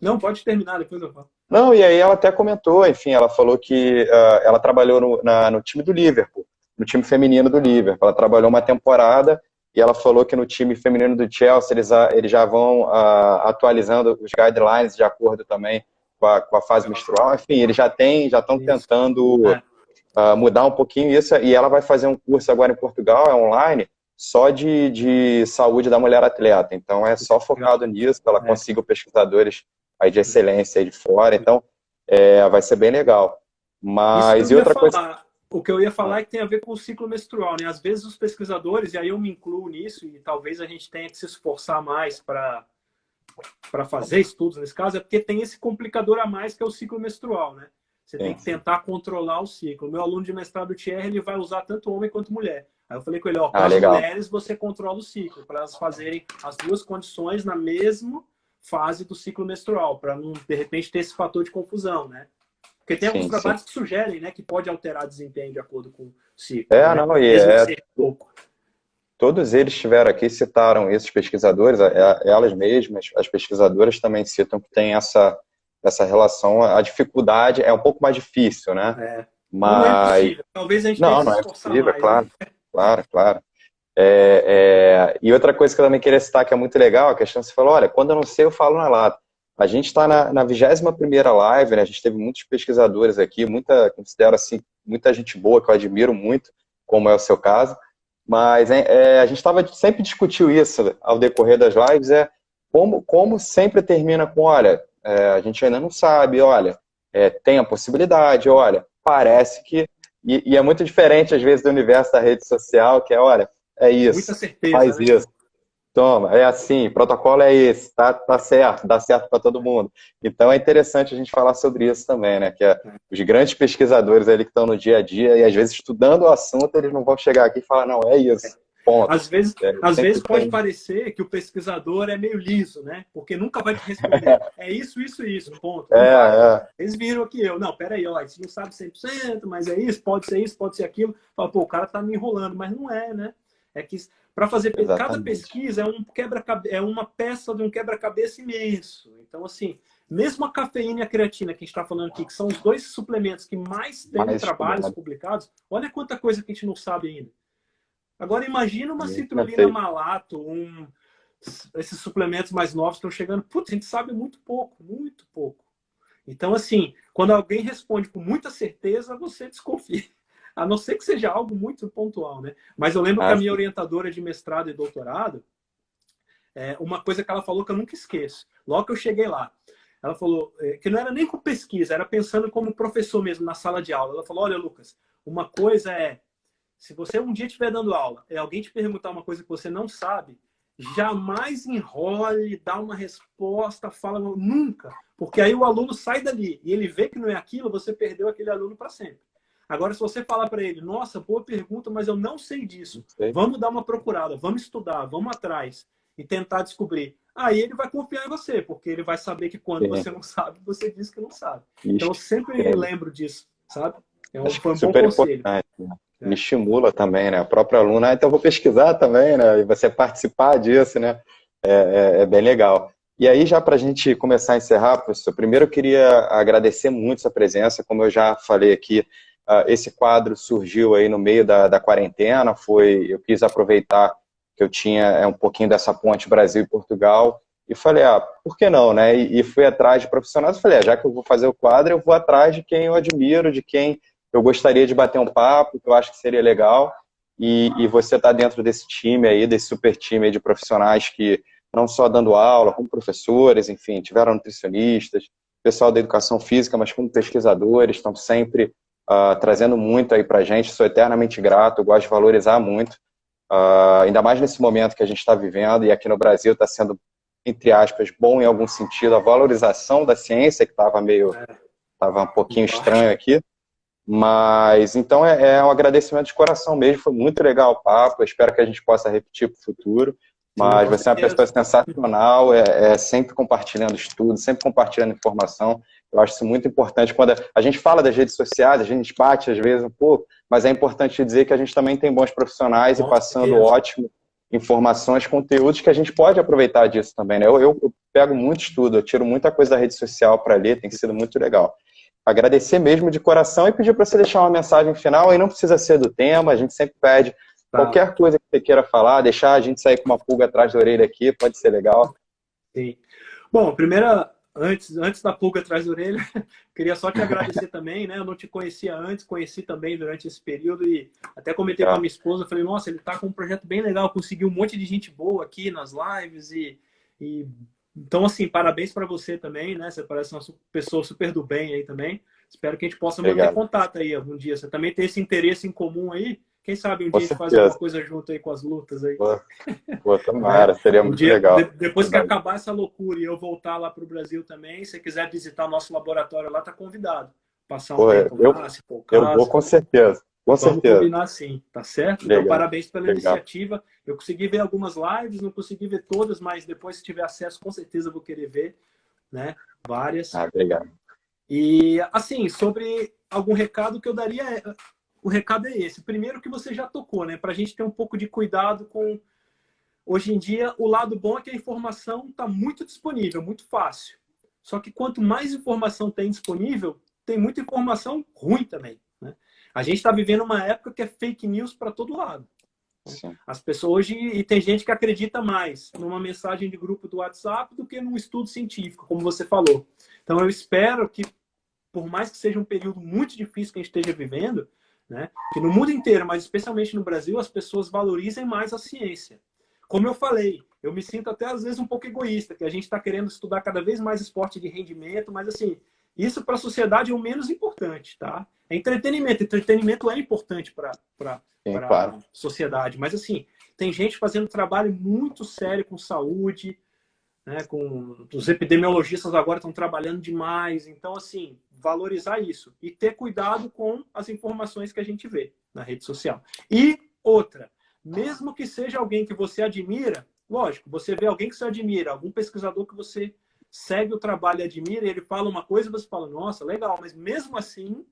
Não, pode terminar, depois eu falo. Não, e aí ela até comentou, enfim, ela falou que ela trabalhou no time do Liverpool, no time feminino do Liverpool. Ela trabalhou uma temporada e ela falou que no time feminino do Chelsea eles já vão atualizando os guidelines de acordo também com a fase menstrual. Enfim, eles já estão tentando mudar um pouquinho isso. E ela vai fazer um curso agora em Portugal, online, só de saúde da mulher atleta. Então é só focado nisso, ela consiga pesquisadores aí de excelência aí de fora. Então vai ser bem legal. Mas e outra coisa... O que eu ia falar é que tem a ver com o ciclo menstrual, né? Às vezes os pesquisadores, e aí eu me incluo nisso, e talvez a gente tenha que se esforçar mais para fazer estudos nesse caso, é porque tem esse complicador a mais que é o ciclo menstrual, né? Você tem que tentar controlar o ciclo. O meu aluno de mestrado Thierry, ele vai usar tanto homem quanto mulher. Aí eu falei com ele, para as mulheres você controla o ciclo, para elas fazerem as duas condições na mesma fase do ciclo menstrual, para não, de repente, ter esse fator de confusão, né? Porque tem alguns trabalhos que sugerem, né, que pode alterar desempenho de acordo com o ciclo. Todos eles estiveram aqui, citaram esses pesquisadores, elas mesmas, as pesquisadoras também citam que tem essa relação, a dificuldade é um pouco mais difícil, né? Mas... Não é possível, talvez a gente tenha que se esforçar mais. Claro. E outra coisa que eu também queria citar, que é muito legal, a questão você falou, olha, quando eu não sei, eu falo na lata. A gente está na 21ª live, né? A gente teve muitos pesquisadores aqui, considero assim, muita gente boa, que eu admiro muito, como é o seu caso, mas a gente sempre discutiu isso ao decorrer das lives, como sempre termina com, olha, a gente ainda não sabe, olha, tem a possibilidade, olha, parece que... E é muito diferente, às vezes, do universo da rede social, que olha, é isso, muita certeza, faz né? isso. Toma, é assim, protocolo é esse, tá certo, dá certo para todo mundo. Então é interessante a gente falar sobre isso também, né? Que os grandes pesquisadores ali que estão no dia a dia e às vezes estudando o assunto, eles não vão chegar aqui e falar, não, é isso, ponto. Às vezes pode parecer que o pesquisador é meio liso, né? Porque nunca vai te responder. É isso, ponto. Eles viram aqui, não, peraí, ó, você não sabe 100%, mas é isso, pode ser aquilo. Fala, pô, o cara tá me enrolando, mas não é, né? É que para fazer cada pesquisa é uma peça de um quebra-cabeça imenso. Então, assim, mesmo a cafeína e a creatina que a gente está falando aqui, que são os dois suplementos que mais têm trabalhos publicados, olha quanta coisa que a gente não sabe ainda. Agora, imagina uma citrulina malato, esses suplementos mais novos estão chegando. Putz, a gente sabe muito pouco, muito pouco. Então, assim, quando alguém responde com muita certeza, você desconfia. A não ser que seja algo muito pontual, né? Mas eu lembro que a minha orientadora de mestrado e doutorado, uma coisa que ela falou que eu nunca esqueço. Logo que eu cheguei lá, ela falou que não era nem com pesquisa, era pensando como professor mesmo, na sala de aula. Ela falou, olha, Lucas, uma coisa se você um dia estiver dando aula e alguém te perguntar uma coisa que você não sabe, jamais enrole, dá uma resposta, fala nunca. Porque aí o aluno sai dali e ele vê que não é aquilo, você perdeu aquele aluno para sempre. Agora, se você falar para ele, nossa, boa pergunta, mas eu não sei disso. Vamos dar uma procurada, vamos estudar, vamos atrás e tentar descobrir. Aí ele vai confiar em você, porque ele vai saber que quando você não sabe, você diz que não sabe. Então, eu sempre lembro disso, sabe? Foi um bom conselho. Me estimula também, né? A própria aluna, então eu vou pesquisar também, né? E você participar disso, né? É bem legal. E aí, já para a gente começar a encerrar, professor, primeiro eu queria agradecer muito sua presença, como eu já falei aqui, esse quadro surgiu aí no meio da quarentena, eu quis aproveitar que eu tinha um pouquinho dessa ponte Brasil e Portugal, e falei, por que não, né? E fui atrás de profissionais, falei, já que eu vou fazer o quadro, eu vou atrás de quem eu admiro, de quem eu gostaria de bater um papo, que eu acho que seria legal, e você está dentro desse time aí, desse super time aí de profissionais que não só dando aula, como professores, enfim, tiveram nutricionistas, pessoal da educação física, mas como pesquisadores, estão sempre trazendo muito aí para a gente, sou eternamente grato, gosto de valorizar muito, ainda mais nesse momento que a gente está vivendo, e aqui no Brasil está sendo, entre aspas, bom em algum sentido, a valorização da ciência, que estava um pouquinho estranho aqui, mas então é um agradecimento de coração mesmo, foi muito legal o papo, eu espero que a gente possa repetir para o futuro, mas você é uma pessoa sensacional, sempre compartilhando estudo, sempre compartilhando informação, eu acho isso muito importante, quando a gente fala das redes sociais, a gente bate às vezes um pouco, mas é importante dizer que a gente também tem bons profissionais e passando ótimo informações, conteúdos que a gente pode aproveitar disso também, né? Eu pego muito estudo, eu tiro muita coisa da rede social para ler, tem sido muito legal. Agradecer mesmo de coração e pedir para você deixar uma mensagem final, aí não precisa ser do tema, a gente sempre pede qualquer coisa que você queira falar, deixar a gente sair com uma pulga atrás da orelha aqui, pode ser legal. Sim. Bom, antes da pulga atrás da orelha, queria só te agradecer também, né? Eu não te conhecia antes, conheci também durante esse período e até comentei com a minha esposa, falei, nossa, ele tá com um projeto bem legal, conseguiu um monte de gente boa aqui nas lives e então, assim, parabéns para você também, né? Você parece uma pessoa super do bem aí também. Espero que a gente possa manter contato aí algum dia. Você também tem esse interesse em comum aí. Quem sabe um dia a gente faz alguma coisa junto aí com as lutas aí. Pô, tomara, seria muito legal. Depois que acabar essa loucura e eu voltar lá para o Brasil também, se você quiser visitar o nosso laboratório lá, tá convidado. Passar um tempo lá, se for o caso. Eu vou com certeza. Vamos combinar sim, tá certo? Legal. Então, parabéns pela iniciativa. Eu consegui ver algumas lives, não consegui ver todas, mas depois, se tiver acesso, com certeza eu vou querer ver, né? Várias. Obrigado. E, assim, sobre algum recado que eu daria, o recado é esse. Primeiro que você já tocou, né? Pra gente ter um pouco de cuidado com... Hoje em dia, o lado bom é que a informação está muito disponível, muito fácil. Só que quanto mais informação tem disponível, tem muita informação ruim também, né? A gente está vivendo uma época que é fake news para todo lado. Sim. As pessoas hoje, e tem gente que acredita mais numa mensagem de grupo do WhatsApp do que num estudo científico, como você falou. Então eu espero que, por mais que seja um período muito difícil que a gente esteja vivendo, né, que no mundo inteiro, mas especialmente no Brasil, as pessoas valorizem mais a ciência. Como eu falei, eu me sinto até às vezes um pouco egoísta, que a gente está querendo estudar cada vez mais esporte de rendimento, mas assim, isso para a sociedade é o menos importante, tá? É entretenimento. Entretenimento é importante para a sociedade. Mas, assim, tem gente fazendo trabalho muito sério com saúde, né? Os epidemiologistas agora estão trabalhando demais. Então, assim, valorizar isso. E ter cuidado com as informações que a gente vê na rede social. E outra, mesmo que seja alguém que você admira, lógico, você vê alguém que você admira, algum pesquisador que você segue o trabalho e admira, e ele fala uma coisa e você fala, nossa, legal, mas mesmo assim,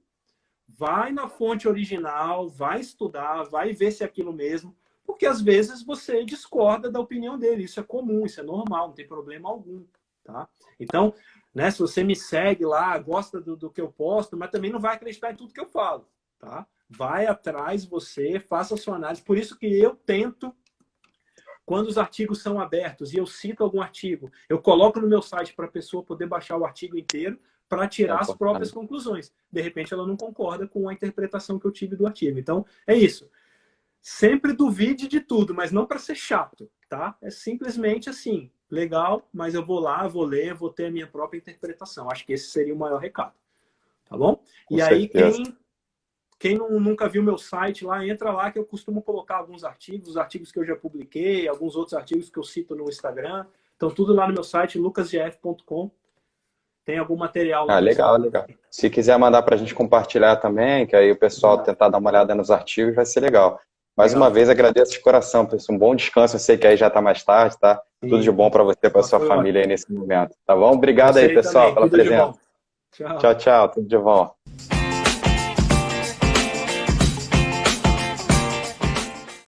vai na fonte original, vai estudar, vai ver se é aquilo mesmo, porque às vezes você discorda da opinião dele, isso é comum, isso é normal, não tem problema algum, tá? Então, né, se você me segue lá, gosta do que eu posto, mas também não vai acreditar em tudo que eu falo, tá? Vai atrás você, faça a sua análise, por isso que eu tento, quando os artigos são abertos e eu cito algum artigo, eu coloco no meu site para a pessoa poder baixar o artigo inteiro para tirar as próprias conclusões. De repente, ela não concorda com a interpretação que eu tive do artigo. Então, é isso. Sempre duvide de tudo, mas não para ser chato, tá? É simplesmente assim, legal, mas eu vou lá, vou ler, vou ter a minha própria interpretação. Acho que esse seria o maior recado. Tá bom? E aí, quem nunca viu meu site lá, entra lá que eu costumo colocar alguns artigos, os artigos que eu já publiquei, alguns outros artigos que eu cito no Instagram. Então, tudo lá no meu site, lucasgf.com. Tem algum material lá. Legal, legal. Se quiser mandar para a gente compartilhar também, que aí o pessoal tentar dar uma olhada nos artigos, vai ser legal. Mais uma vez, agradeço de coração, pessoal. Um bom descanso. Eu sei que aí já está mais tarde, tá? Sim. Tudo de bom para você, para sua família aí nesse momento. Tá bom? Obrigado aí, pessoal, pela presença. Tchau, tchau. Tudo de bom.